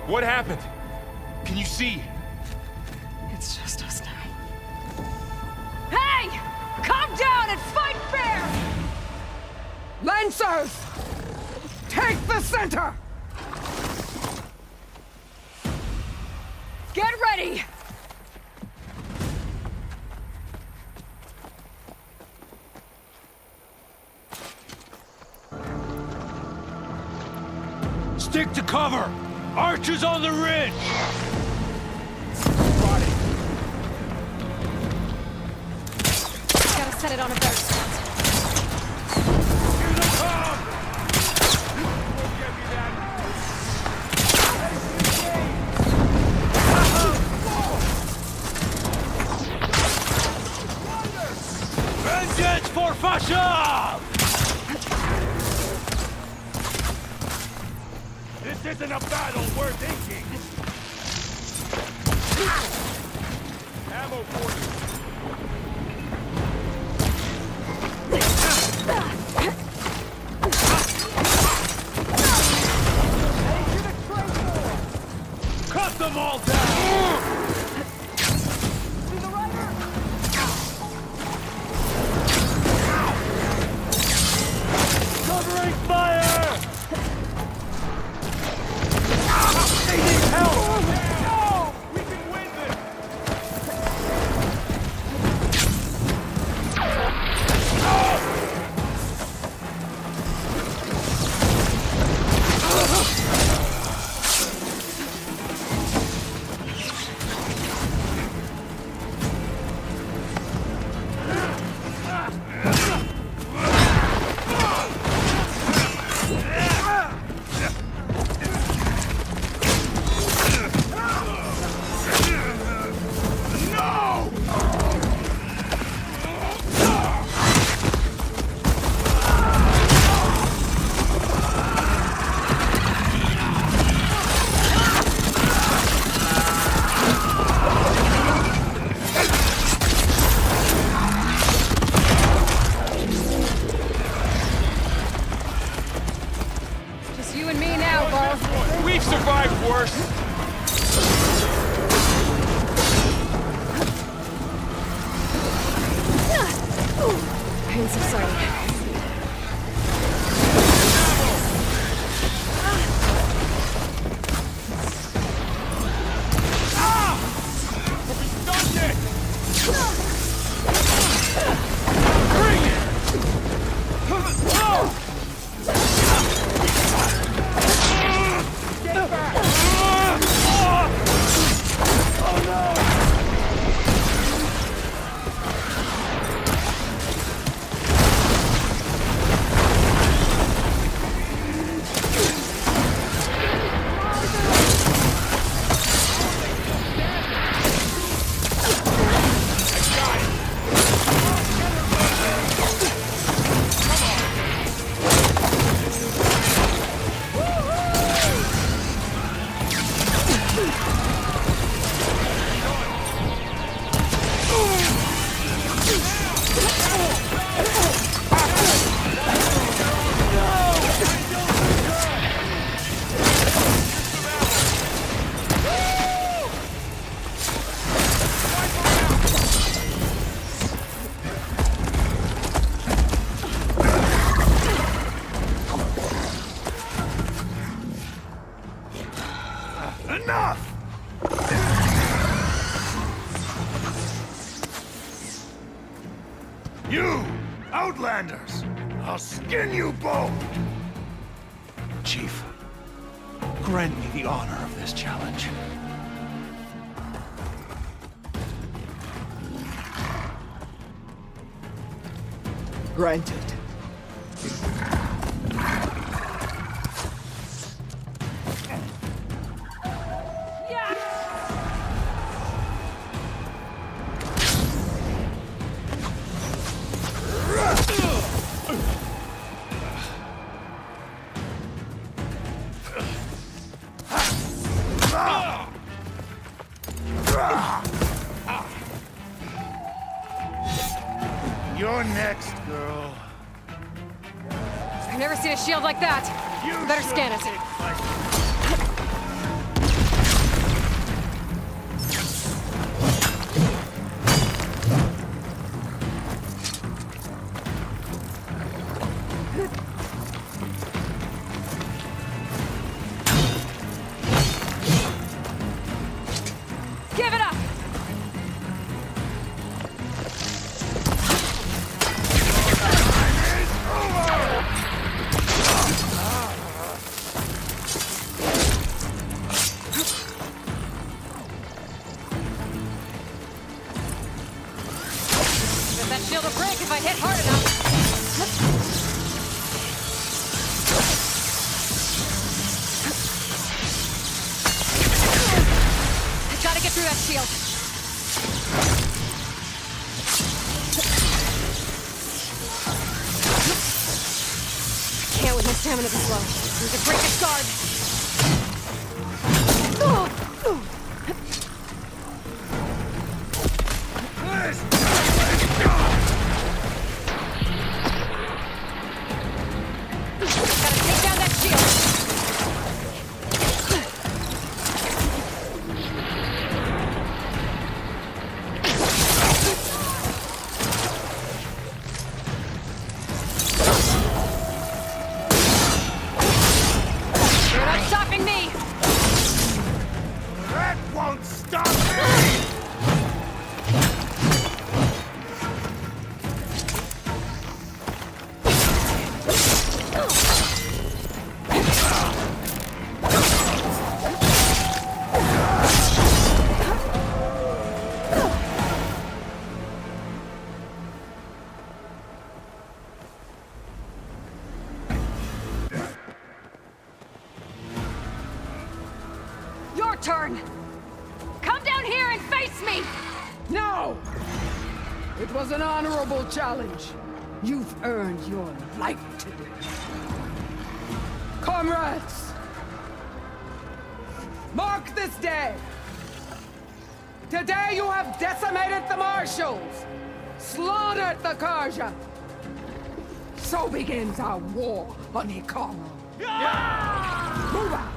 What happened? Can you see? It's just us now. Hey! Calm down and fight fair! Lancers! Take the center! Get ready! Stick to cover! Archers on the ridge! Gotta set it on a better spot. Here they come! Won't get me that. Vengeance for Fasha! This isn't a battle worth inking! Ammo for you! Cut them all down! Covering fire! They need help! No! We can win this! Just you and me now, Bo. We've survived worse! Pain subsiding. Enough! You, Outlanders! I'll skin you both! Chief, grant me the honor of this challenge. Granted. You're next, girl. I've never seen a shield like that. Better scan it. Give it up! Bet that shield will break if I hit hard enough. I gotta get through that shield. Can't with my stamina this low. Need to break this guard. Gotta take down that shield. You're not stopping me! That won't stop me! Your turn! Come down here and face me! No! It was an honorable challenge. You've earned your life today. Comrades! Mark this day! Today you have decimated the Marshals! Slaughtered the Karja! So begins our war on Ikara. Move out!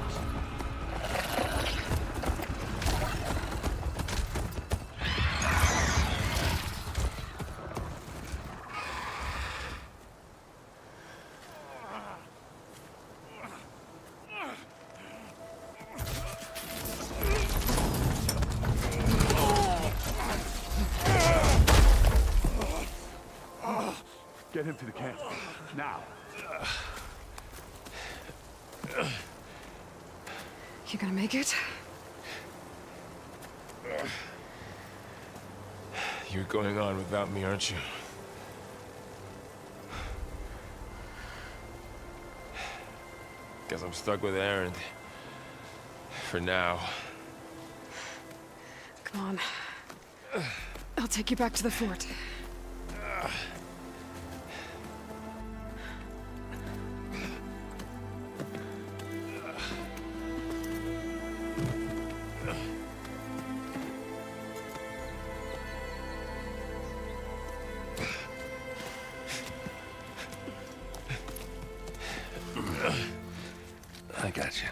Get him to the camp. Now. You gonna make it? You're going on without me, aren't you? Guess I'm stuck with Aaron. For now. Come on. I'll take you back to the fort. I got you.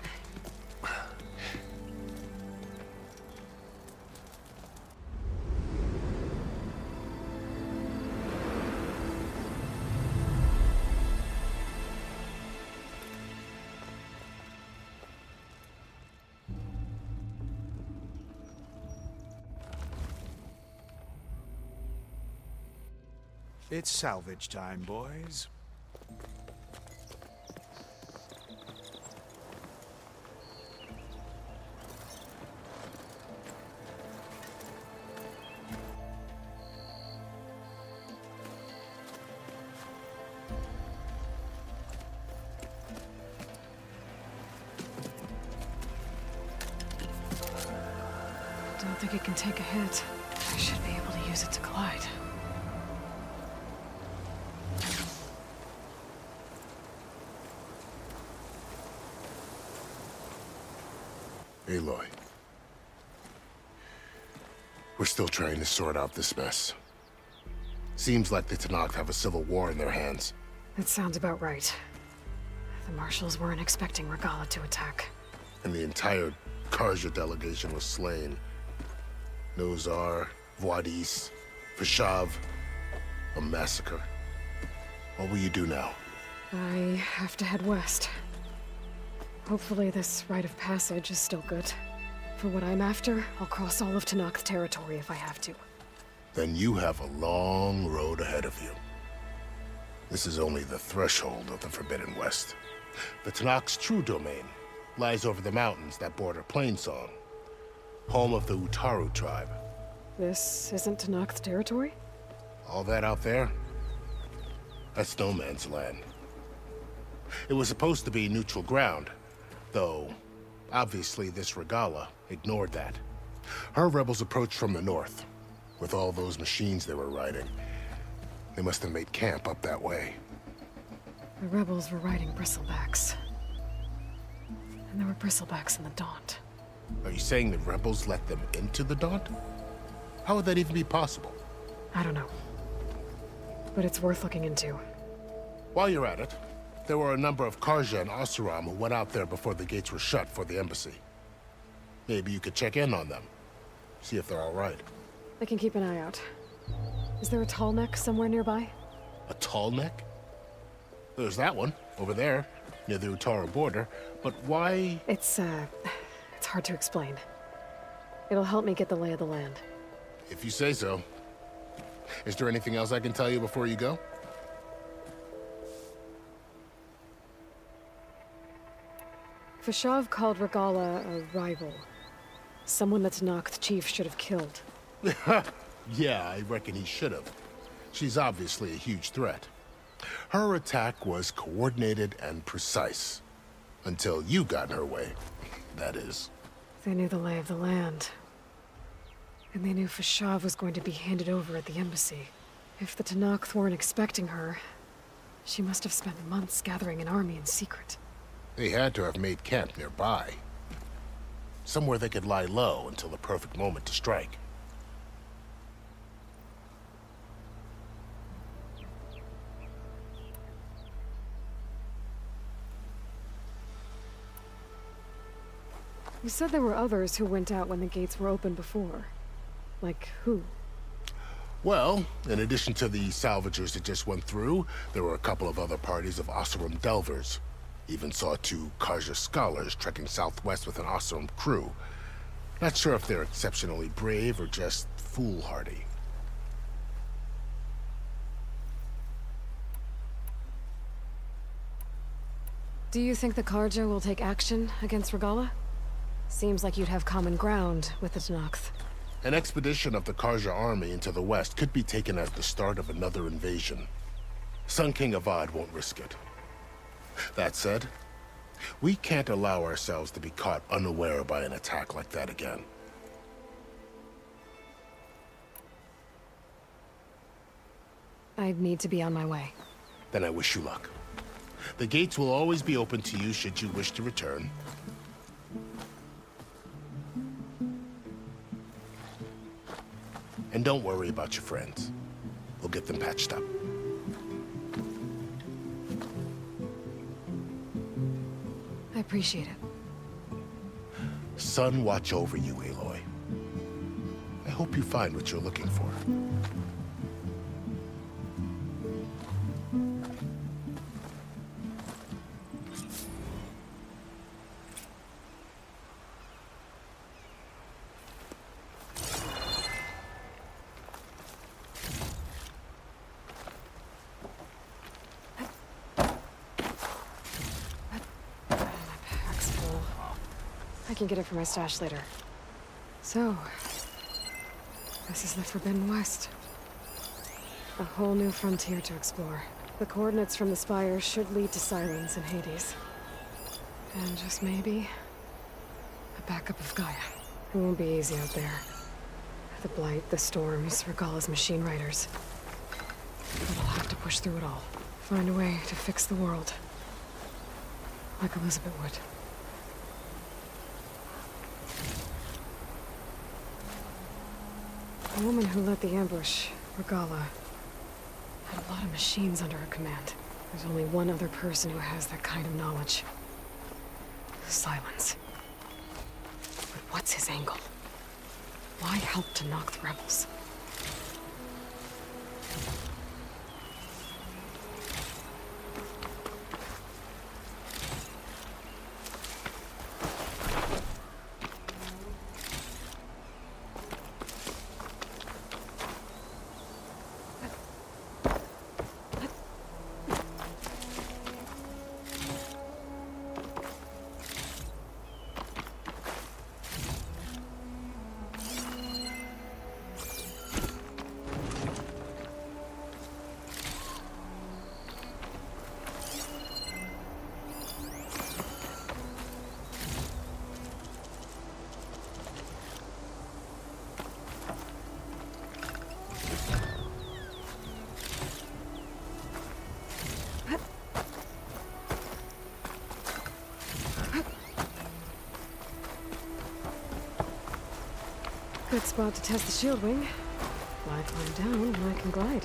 It's salvage time, boys. Don't think it can take a hit. I should be able to use it to glide. Aloy. We're still trying to sort out this mess. Seems like the Tenakth have a civil war in their hands. That sounds about right. The Marshals weren't expecting Regala to attack. And the entire Karja delegation was slain. Nozar, Voidis, Fashav. A massacre. What will you do now? I have to head west. Hopefully this rite of passage is still good. For what I'm after, I'll cross all of Tenakth territory if I have to. Then you have a long road ahead of you. This is only the threshold of the Forbidden West. The Tenakth's true domain lies over the mountains that border Plainsong, home of the Utaru tribe. This isn't Tenakth territory? All that out there? That's no man's land. It was supposed to be neutral ground, though obviously this Regala ignored that. Her rebels approached from the north, with all those machines they were riding. They must have made camp up that way. The rebels were riding bristlebacks. And there were bristlebacks in the Daunt. Are you saying the rebels let them into the Daunt? How would that even be possible? I don't know. But it's worth looking into. While you're at it, there were a number of Karja and Oseram who went out there before the gates were shut for the embassy. Maybe you could check in on them. See if they're all right. I can keep an eye out. Is there a tall neck somewhere nearby? A tall neck? There's that one, over there, near the Utaru border. But why? It's hard to explain. It'll help me get the lay of the land. If you say so. Is there anything else I can tell you before you go? Fashav called Regala a rival. Someone that Tenakth chief should have killed. Yeah, I reckon he should have. She's obviously a huge threat. Her attack was coordinated and precise. Until you got in her way, that is. They knew the lay of the land. And they knew Fashav was going to be handed over at the embassy. If the Tenakth weren't expecting her, she must have spent months gathering an army in secret. They had to have made camp nearby. Somewhere they could lie low until the perfect moment to strike. You said there were others who went out when the gates were open before. Like who? Well, in addition to the salvagers that just went through, there were a couple of other parties of Oseram delvers. Even saw 2 Karja scholars trekking southwest with an Oseram crew. Not sure if they're exceptionally brave or just foolhardy. Do you think the Karja will take action against Regala? Seems like you'd have common ground with the Tenakth. An expedition of the Karja army into the west could be taken as the start of another invasion. Sun King Avad won't risk it. That said, we can't allow ourselves to be caught unaware by an attack like that again. I'd need to be on my way. Then I wish you luck. The gates will always be open to you should you wish to return. And don't worry about your friends. We'll get them patched up. I appreciate it. Sun watch over you, Aloy. I hope you find what you're looking for. I can get it from my stash later. So, this is the Forbidden West. A whole new frontier to explore. The coordinates from the spire should lead to Sirens and Hades. And just maybe, a backup of Gaia. It won't be easy out there. The Blight, the Storms, Regalla's machine riders. But I'll have to push through it all. Find a way to fix the world. Like Elizabeth would. The woman who led the ambush, Regalla, had a lot of machines under her command. There's only one other person who has that kind of knowledge. Silence. But what's his angle? Why help to knock the rebels? Good spot to test the shield wing. Why climb down when I can glide?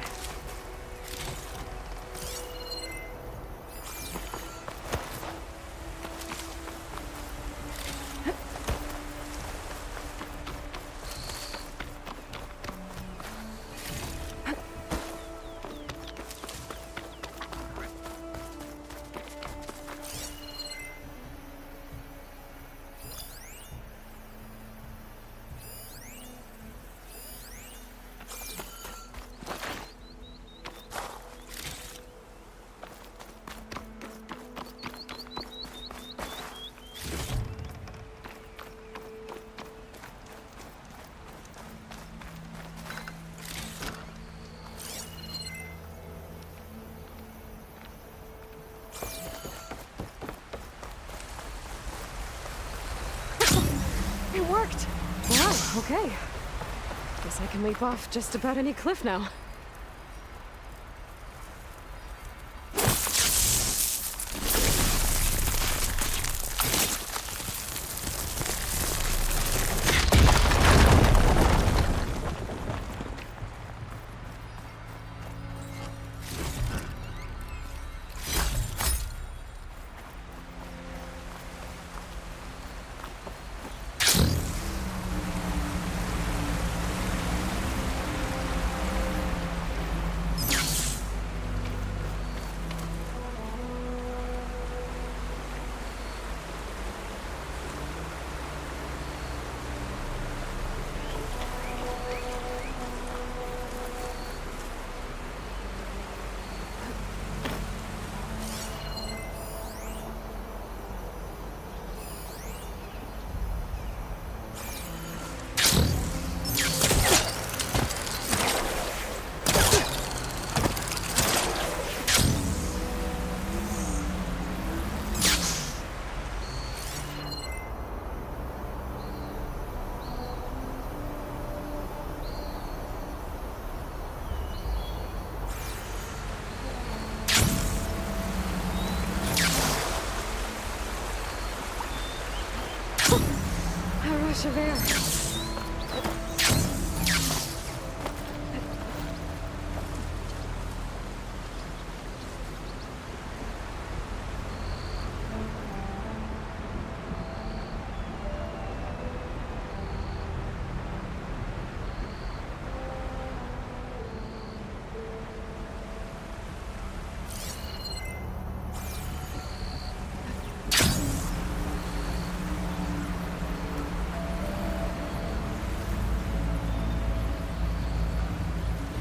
It worked! Wow, okay. Guess I can leap off just about any cliff now. Rush of air.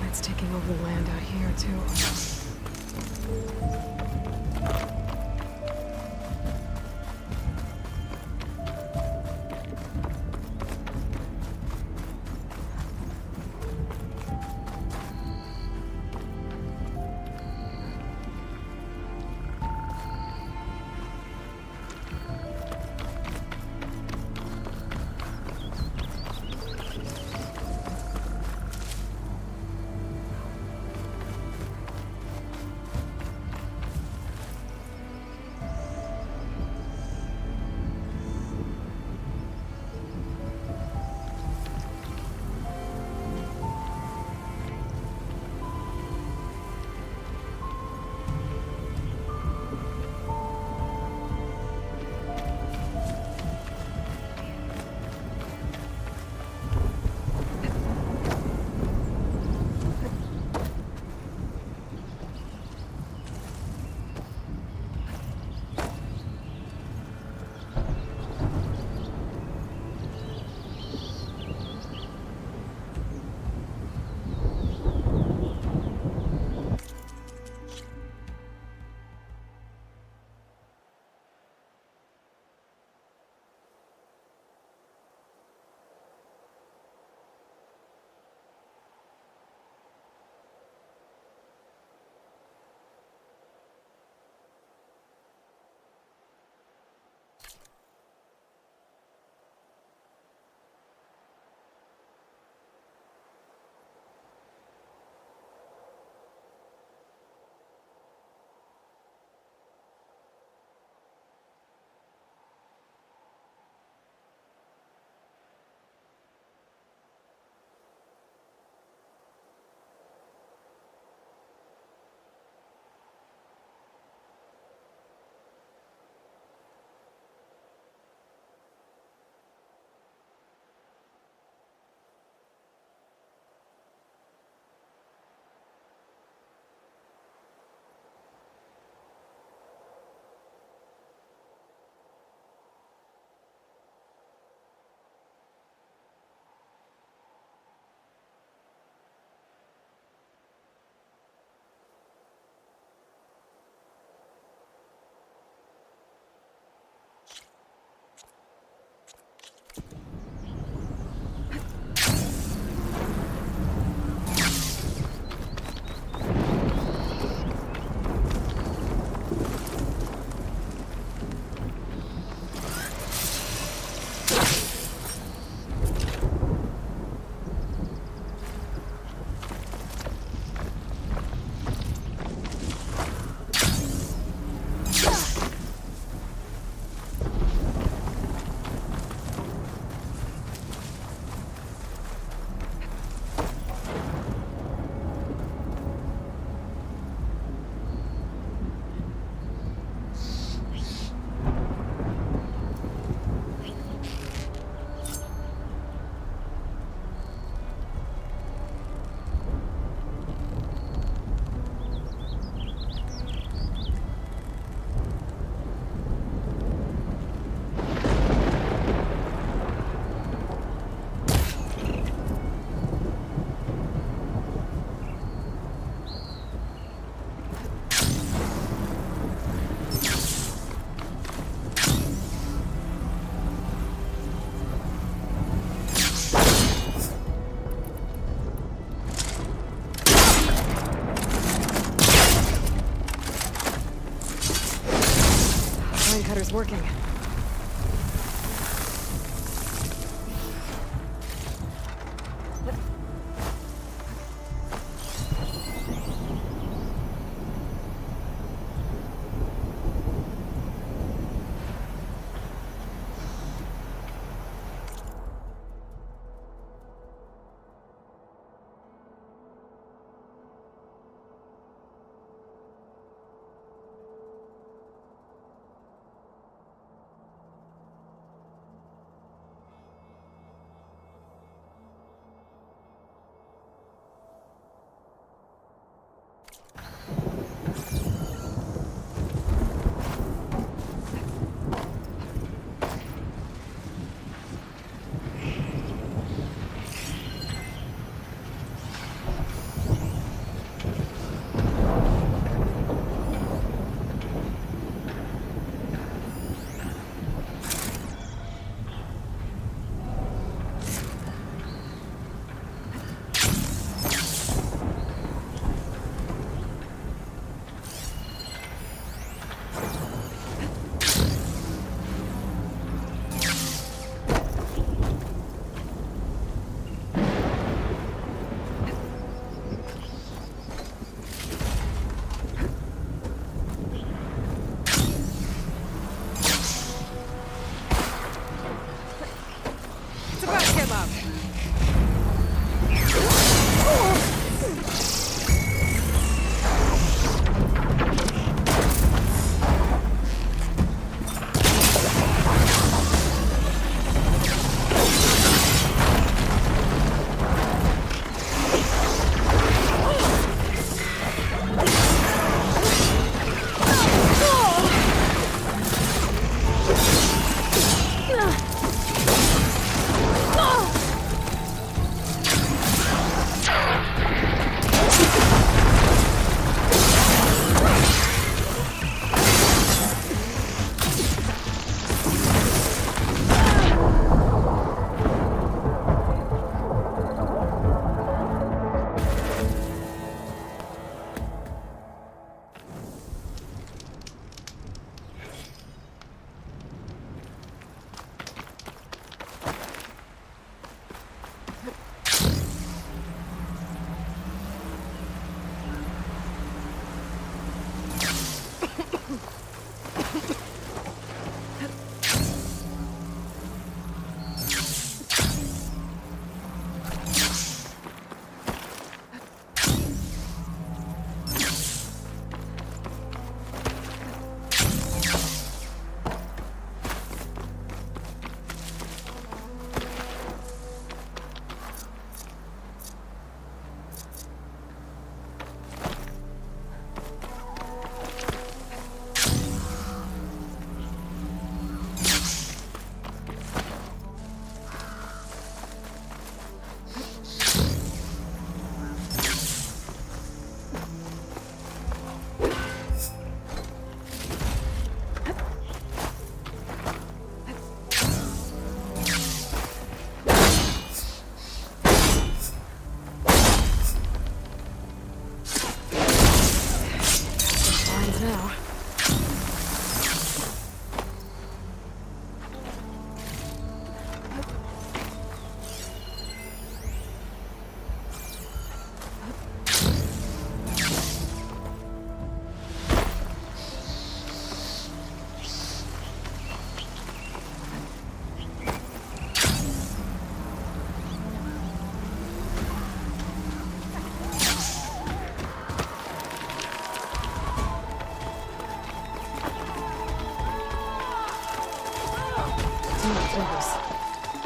It's taking over the land out here, too. is working.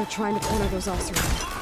They're trying to corner those officers.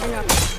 going up.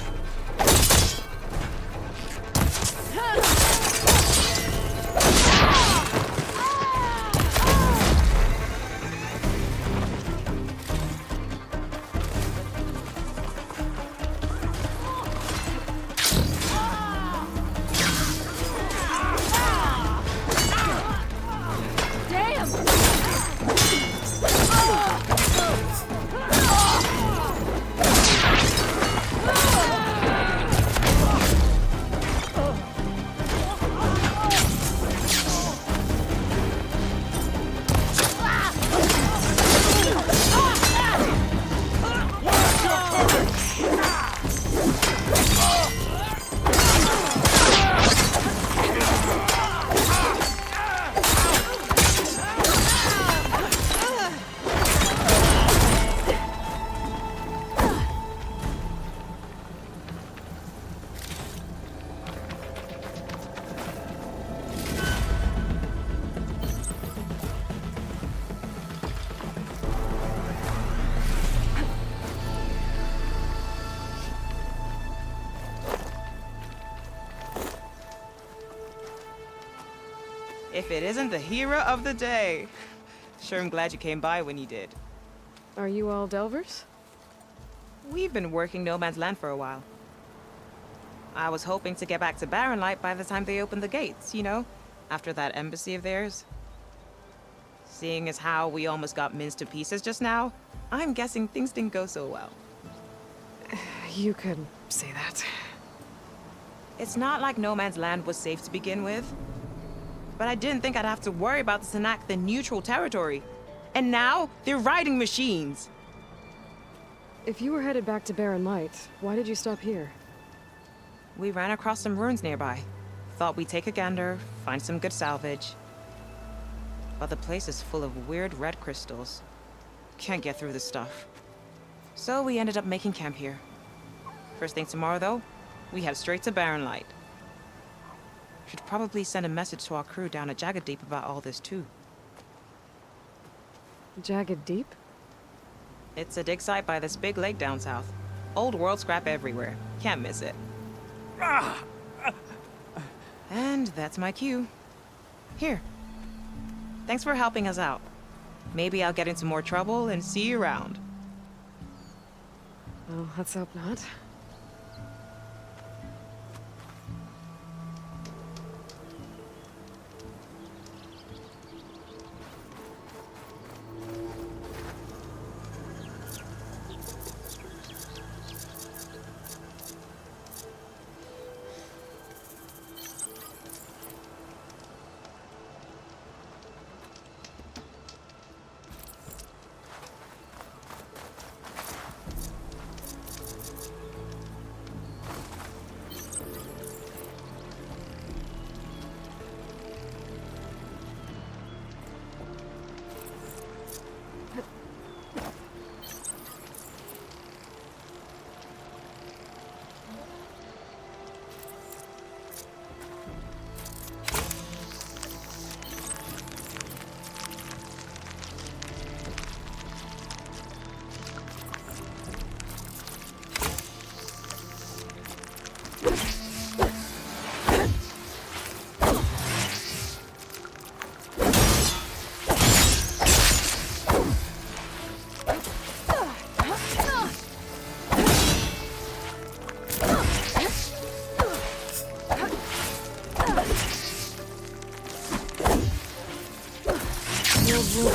If it isn't the hero of the day. Sure, I'm glad you came by when you did. Are you all Delvers? We've been working No Man's Land for a while. I was hoping to get back to Barren Light by the time they opened the gates, you know? After that embassy of theirs. Seeing as how we almost got minced to pieces just now, I'm guessing things didn't go so well. You could say that. It's not like No Man's Land was safe to begin with. But I didn't think I'd have to worry about the Tanakh, the neutral territory. And now, they're riding machines. If you were headed back to Barren Light, why did you stop here? We ran across some ruins nearby. Thought we'd take a gander, find some good salvage. But the place is full of weird red crystals. Can't get through the stuff. So we ended up making camp here. First thing tomorrow, though, we head straight to Barren Light. Should probably send a message to our crew down at Jagged Deep about all this, too. Jagged Deep? It's a dig site by this big lake down south. Old world scrap everywhere. Can't miss it. And that's my cue. Here. Thanks for helping us out. Maybe I'll get into more trouble and see you around. Well, let's hope not.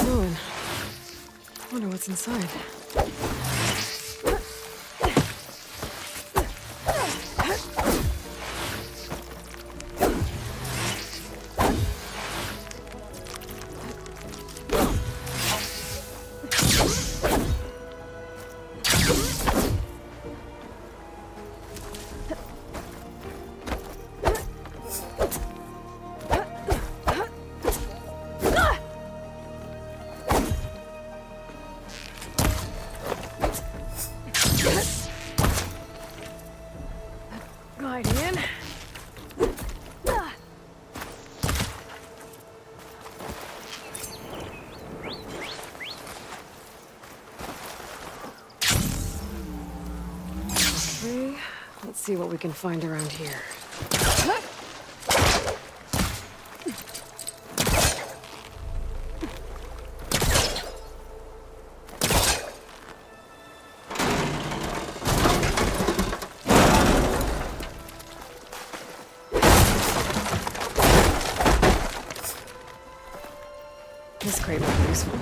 Ruin. Wonder what's inside. Okay, let's see what we can find around here. This crate will be useful.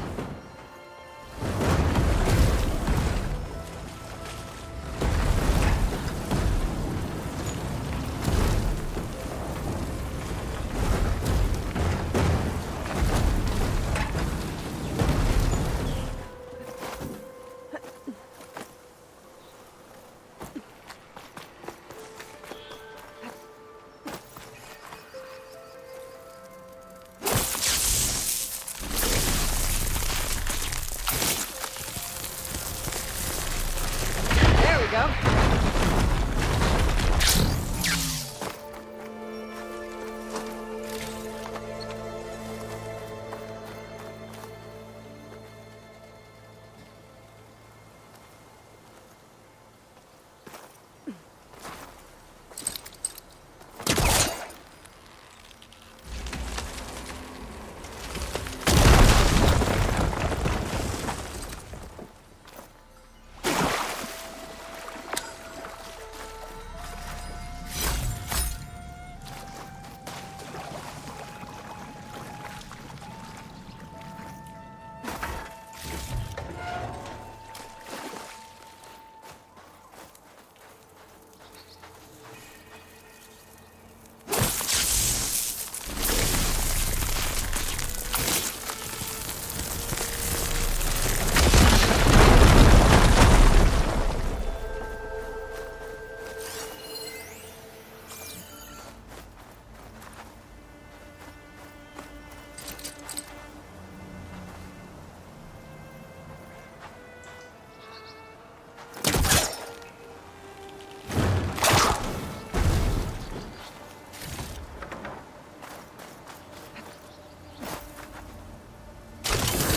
There we go.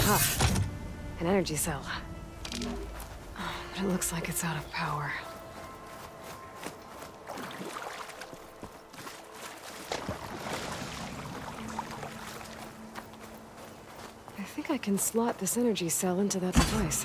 Ah, an energy cell. But it looks like it's out of power. I think I can slot this energy cell into that device.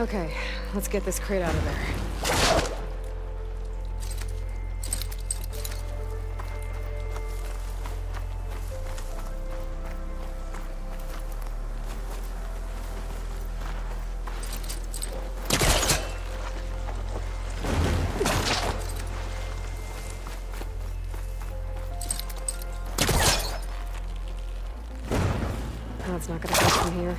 Okay, let's get this crate out of there. Oh, it's not gonna go from here.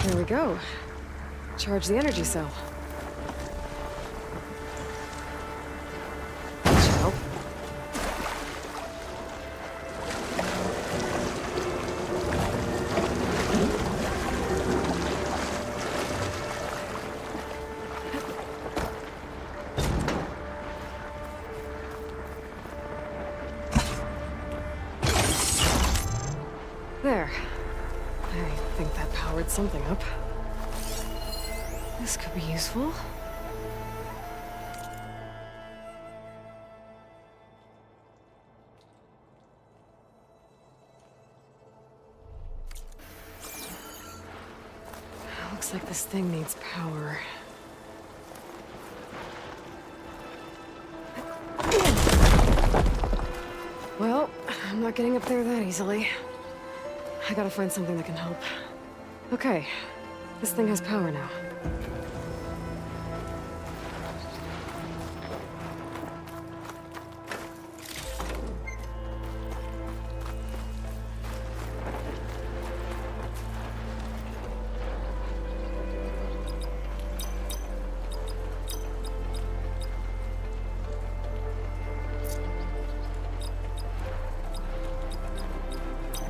There we go. Charge the energy cell. That should help. There. I think that powered something up. This could be useful. Looks like this thing needs power. Well, I'm not getting up there that easily. I gotta find something that can help. Okay, this thing has power now.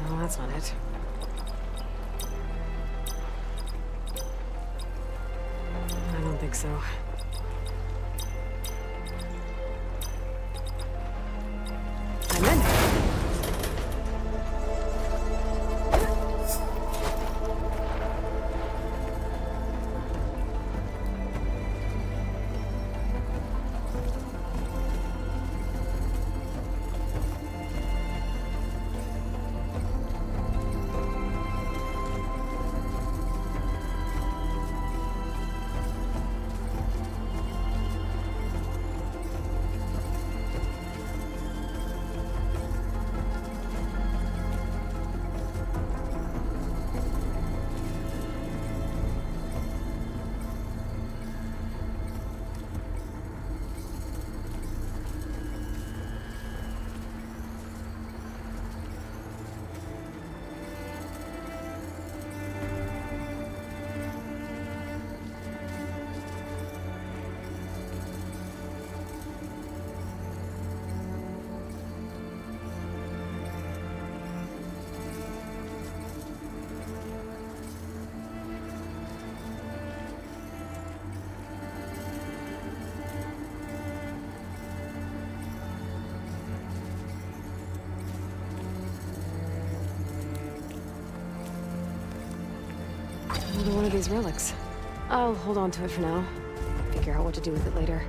No, that's not it. I don't think so. I'm in. Another one of these relics. I'll hold on to it for now. Figure out what to do with it later.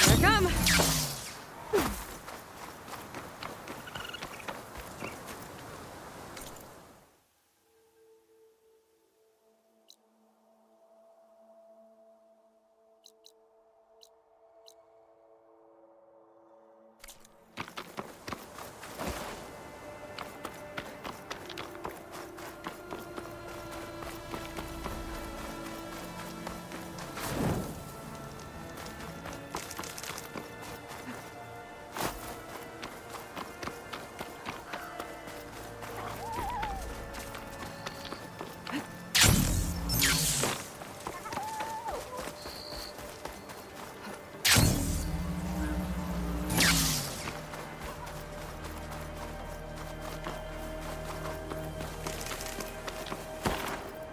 Here I come!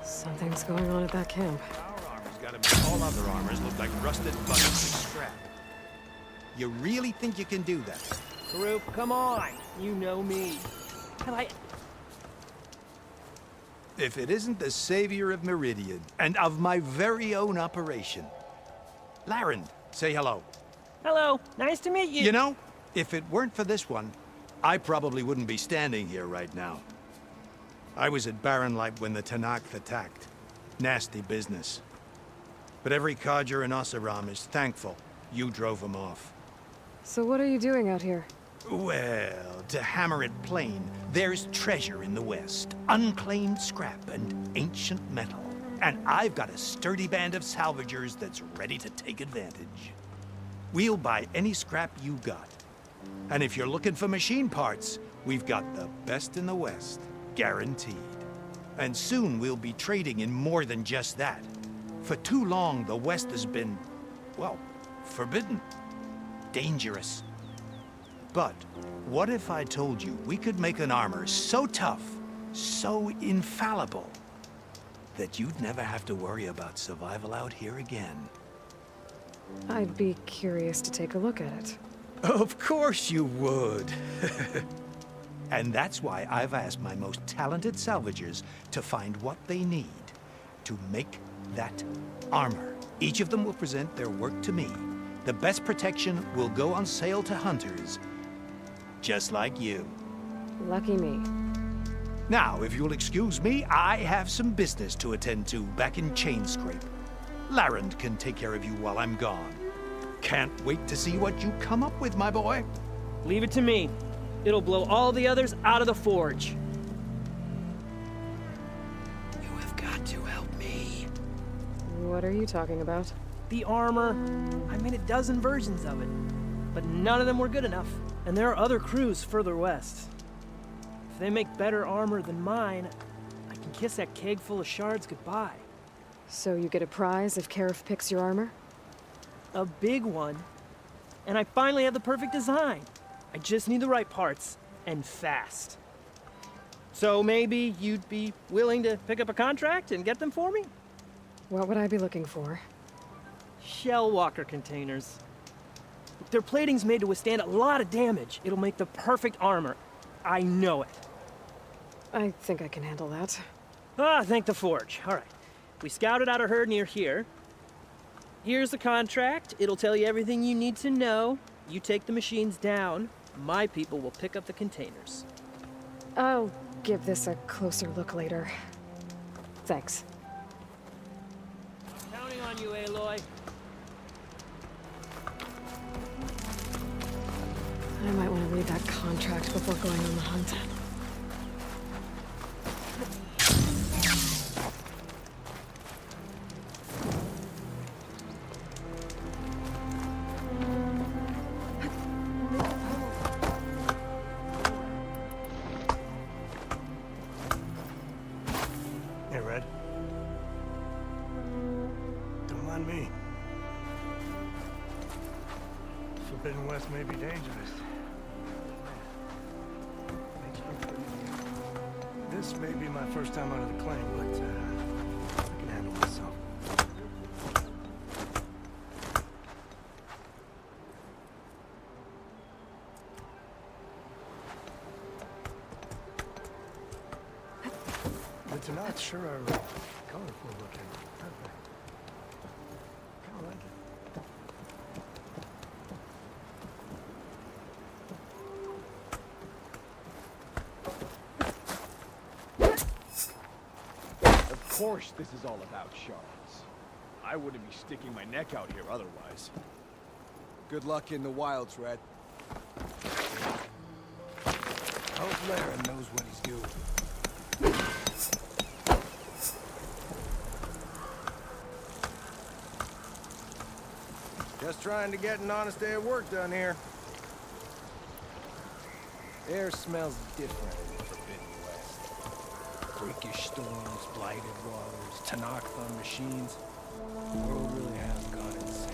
Something's going on at that camp. Our armor's gotta make all other armors look like rusted buttons of scrap. You really think you can do that? Group, come on. You know me. Have I... If it isn't the savior of Meridian, and of my very own operation. Laren, say hello. Hello. Nice to meet you. You know, if it weren't for this one, I probably wouldn't be standing here right now. I was at Barren Light when the Tanakh attacked. Nasty business. But every codger in Oseram is thankful you drove them off. So what are you doing out here? Well, to hammer it plain, there's treasure in the West. Unclaimed scrap and ancient metal. And I've got a sturdy band of salvagers that's ready to take advantage. We'll buy any scrap you got. And if you're looking for machine parts, we've got the best in the West. Guaranteed. And soon we'll be trading in more than just that. For too long, the West has been, well, forbidden, dangerous. But what if I told you we could make an armor so tough, so infallible, that you'd never have to worry about survival out here again? I'd be curious to take a look at it. Of course you would. And that's why I've asked my most talented salvagers to find what they need to make that armor. Each of them will present their work to me. The best protection will go on sale to hunters, just like you. Lucky me. Now, if you'll excuse me, I have some business to attend to back in Chainscrape. Larend can take care of you while I'm gone. Can't wait to see what you come up with, my boy. Leave it to me. It'll blow all the others out of the forge. You have got to help me. What are you talking about? The armor. I made a dozen versions of it, but none of them were good enough. And there are other crews further west. If they make better armor than mine, I can kiss that keg full of shards goodbye. So you get a prize if Karif picks your armor? A big one. And I finally have the perfect design. I just need the right parts, and fast. So maybe you'd be willing to pick up a contract and get them for me? What would I be looking for? Shell walker containers. Their plating's made to withstand a lot of damage. It'll make the perfect armor. I know it. I think I can handle that. Ah, thank the forge. All right. We scouted out a herd near here. Here's the contract. It'll tell you everything you need to know. You take the machines down. My people will pick up the containers. I'll give this a closer look later. Thanks. I'm counting on you, Aloy. I might want to read that contract before going on the hunt. Hey, Red. Don't mind me. Forbidden West may be dangerous. This may be my first time out of the claim, but I can handle myself. The Tanakhs sure are colorful looking, aren't they? Kind of like it. Of course this is all about shards. I wouldn't be sticking my neck out here otherwise. Good luck in the wilds, Red. Hope Laren knows what he's doing. Just trying to get an honest day of work done here. Air smells different in the Forbidden West. Freakish storms, blighted waters, Tanakh on machines. The world really has gone insane.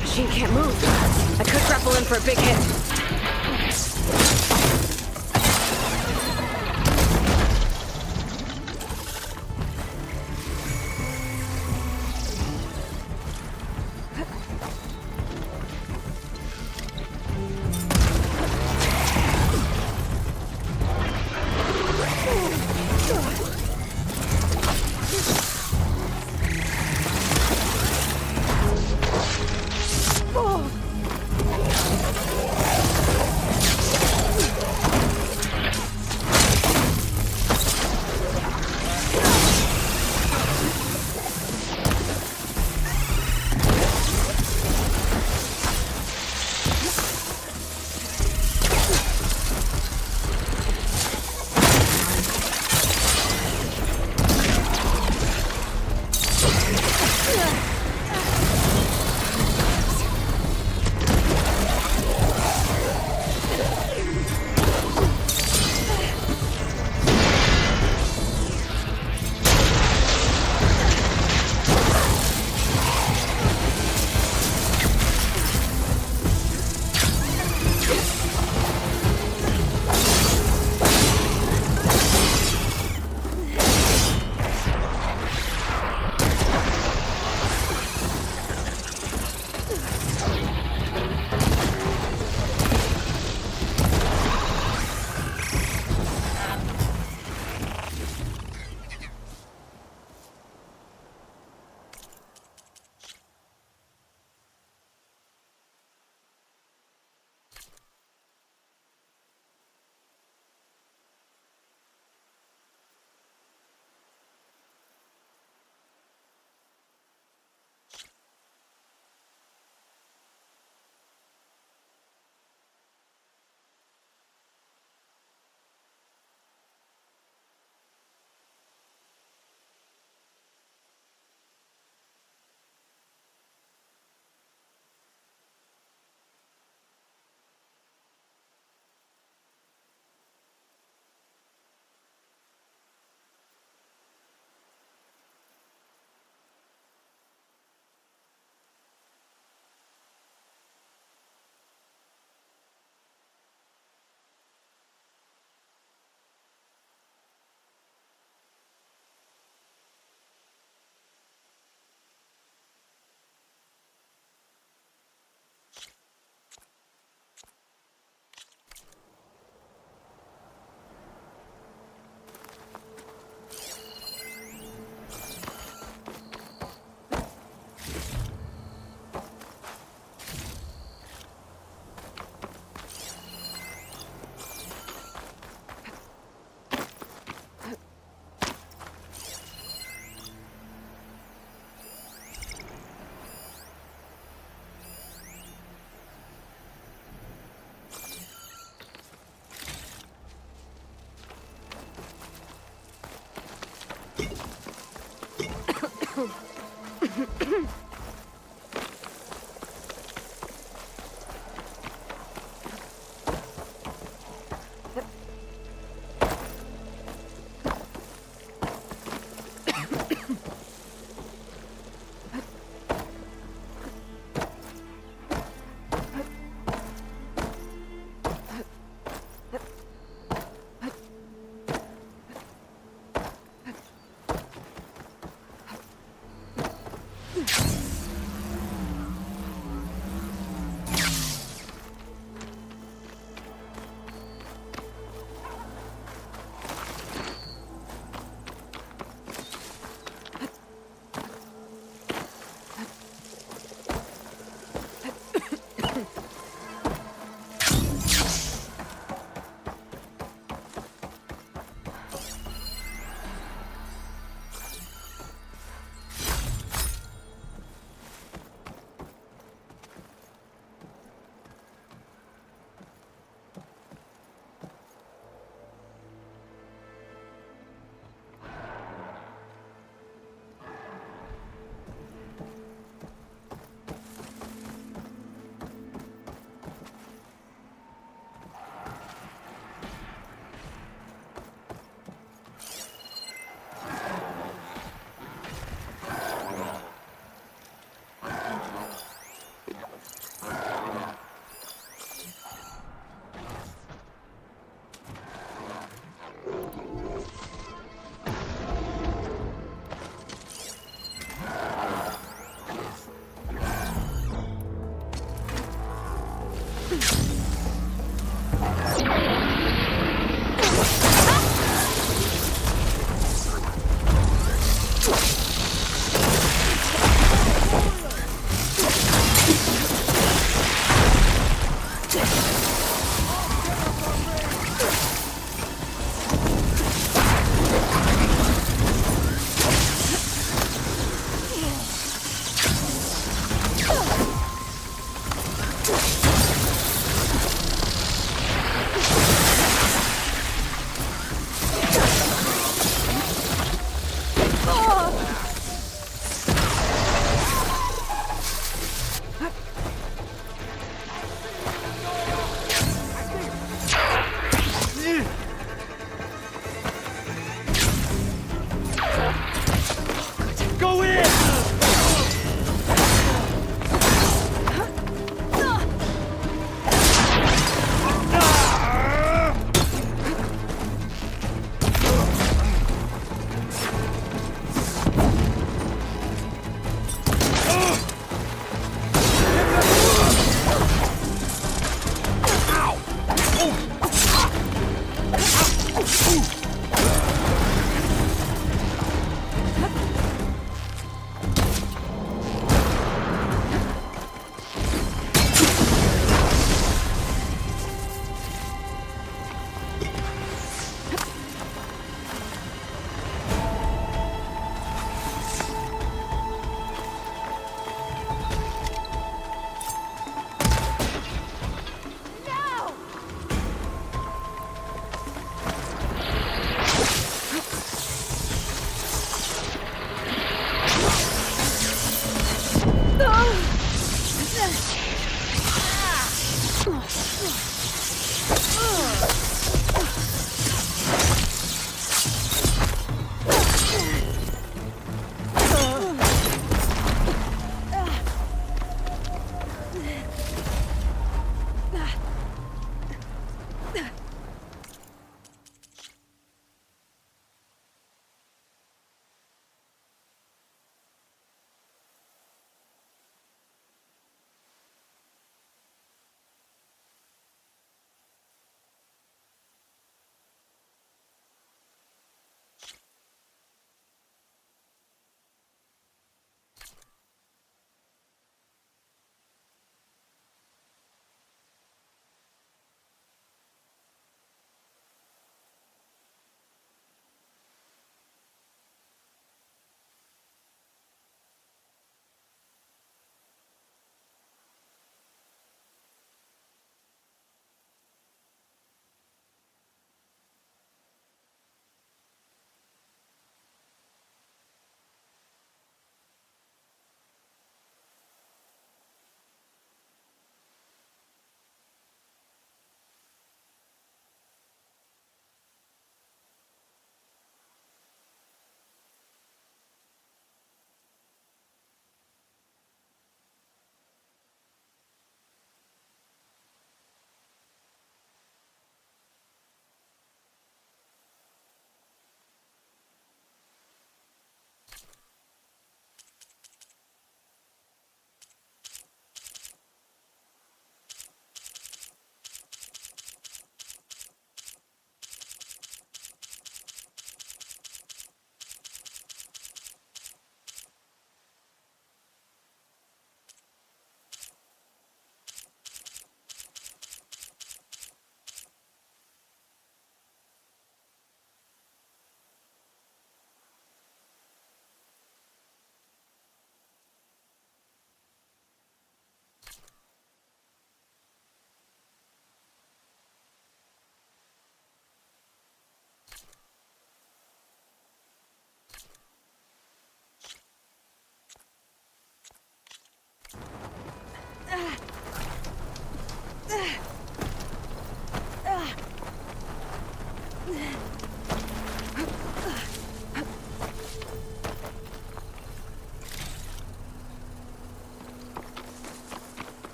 Machine can't move. I could grapple in for a big hit.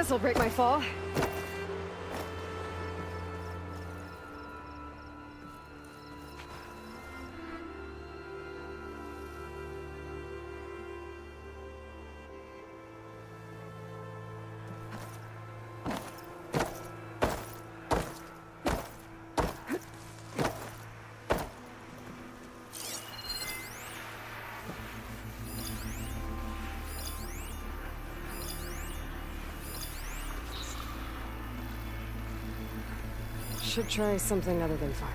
This'll break my fall. Should try something other than fire.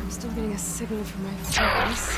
Still getting a signal from my focus.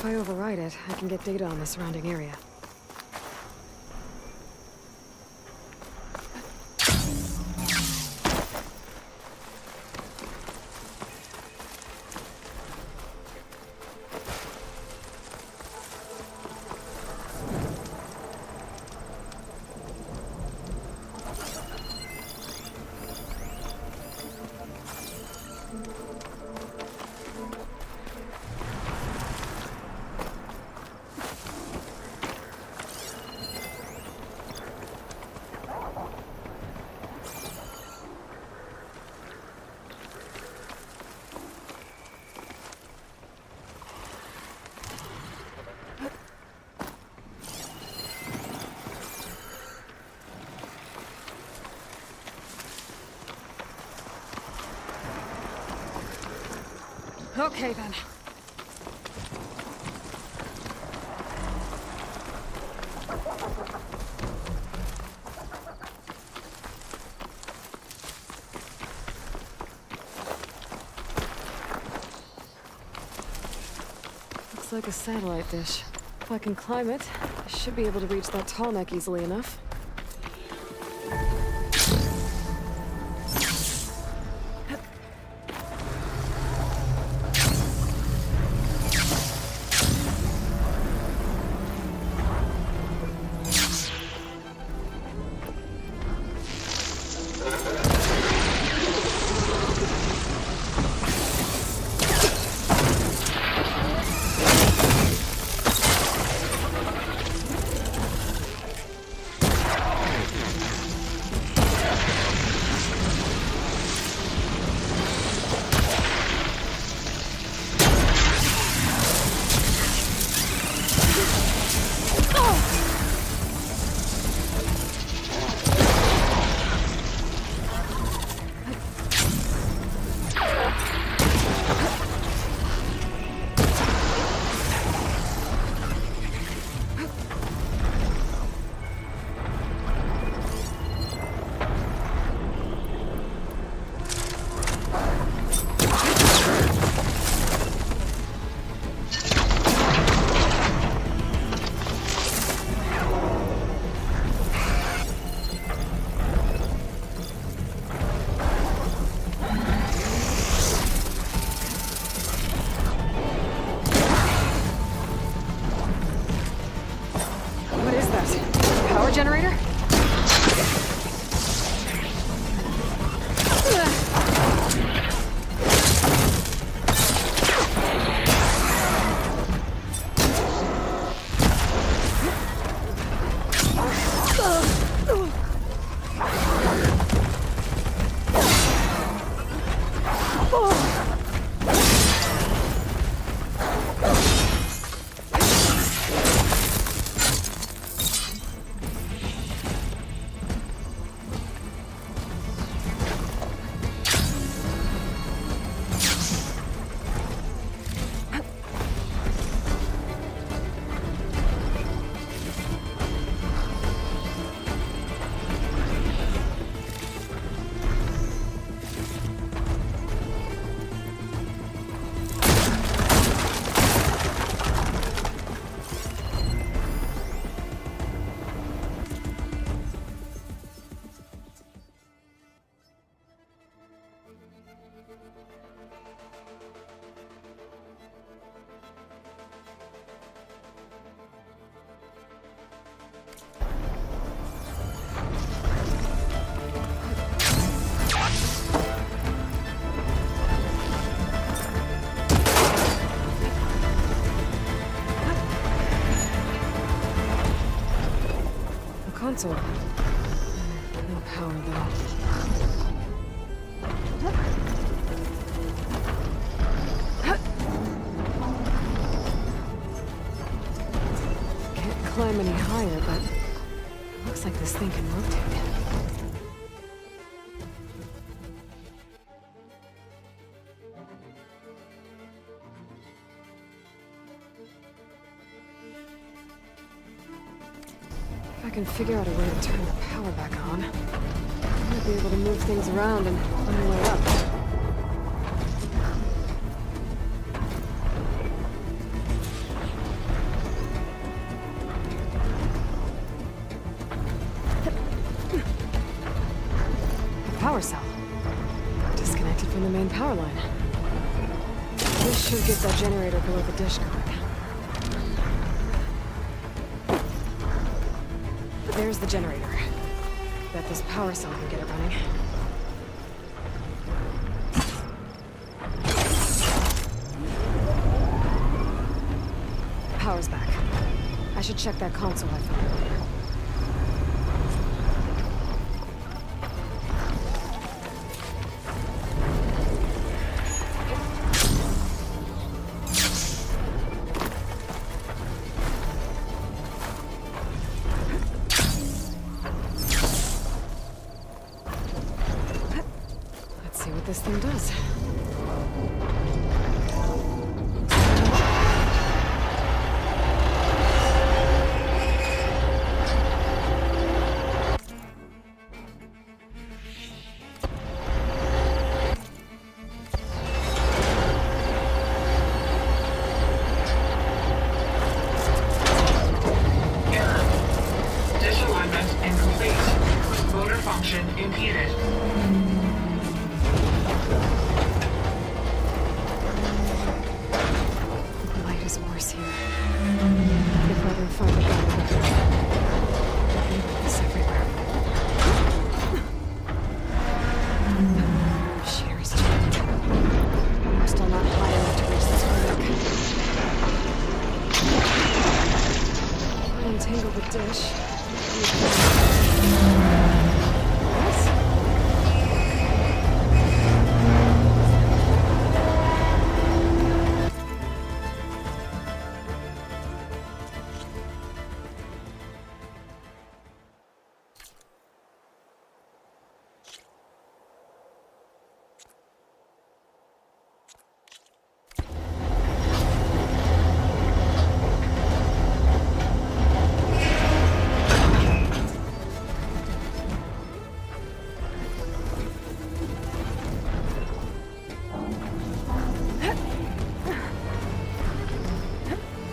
If I override it, I can get data on the surrounding area. Okay, then. like a satellite dish. If I can climb it, I should be able to reach that tall neck easily enough. Generator? Console. No power, though. Can't climb any higher, but it looks like this thing can rotate. If I can figure out a way to turn the power back on, I might be able to move things around and find a way up. A power cell. Disconnected from the main power line. This should get that generator below the dish going. There's the generator. Bet this power cell can get it running. Power's back. I should check that console I found earlier. This thing does. dish.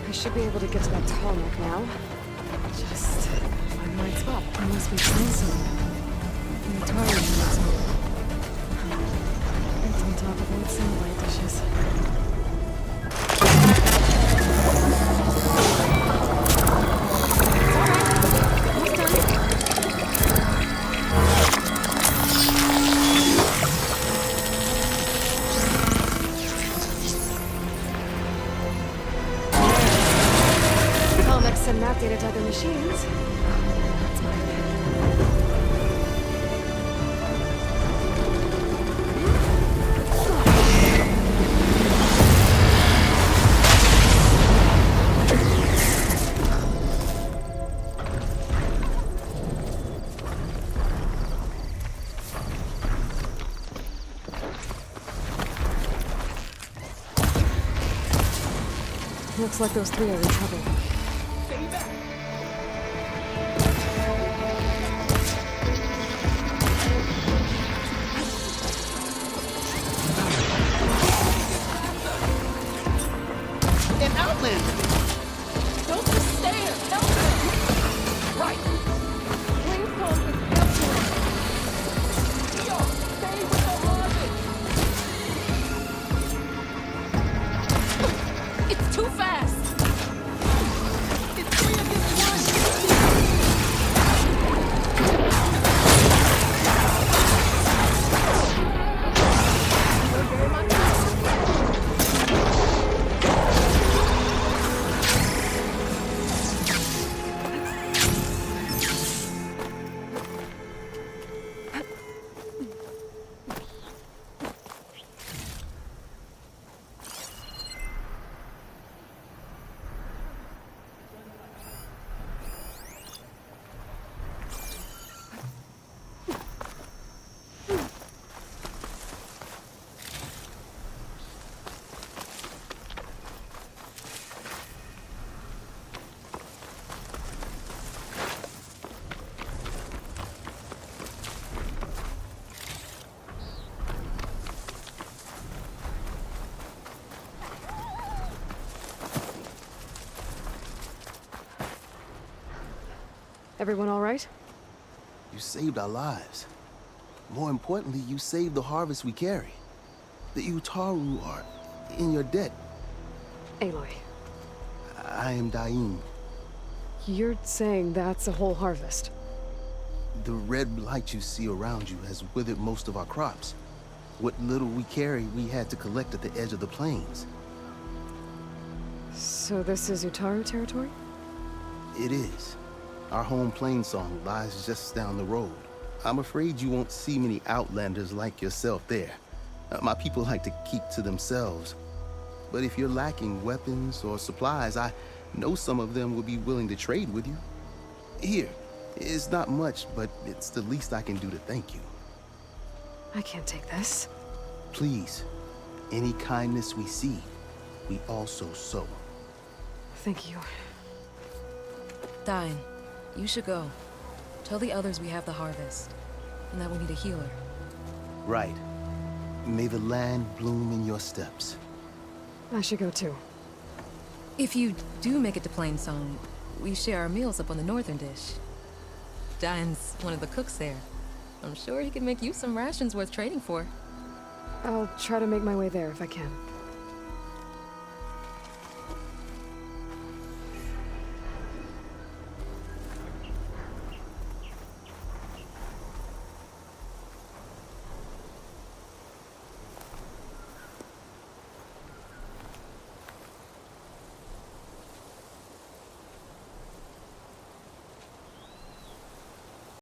I should be able to get to that tall neck now. Just find the right spot. There must be some in the toilet zone. It's on top of old satellite dishes. Send that data to other machines. That's mine. Looks like those three are in trouble. Don't just stay here. Help them. Right. Bring focus. Help them. Yo, stay with the harvest. It's too fast. It's 3 against 'Everyone all right? You saved our lives. More importantly, you saved the harvest we carry. The Utaru are in your debt. Aloy, I am Dain. you're saying that's a whole harvest? The red light you see around you has withered most of our crops. What little we carry, we had to collect at the edge of the plains. So this is Utaru territory? It is. Our home plain song lies just down the road. I'm afraid you won't see many outlanders like yourself there. My people like to keep to themselves. But if you're lacking weapons or supplies, I know some of them will be willing to trade with you. Here, it's not much, but it's the least I can do to thank you. I can't take this. Please, any kindness we see, we also sow. Thank you. Dain, you should go. Tell the others we have the harvest, and that we need a healer. Right. May the land bloom in your steps. I should go too. If you do make it to Plainsong, we share our meals up on the northern dish. Dain's one of the cooks there. I'm sure he could make you some rations worth trading for. I'll try to make my way there if I can.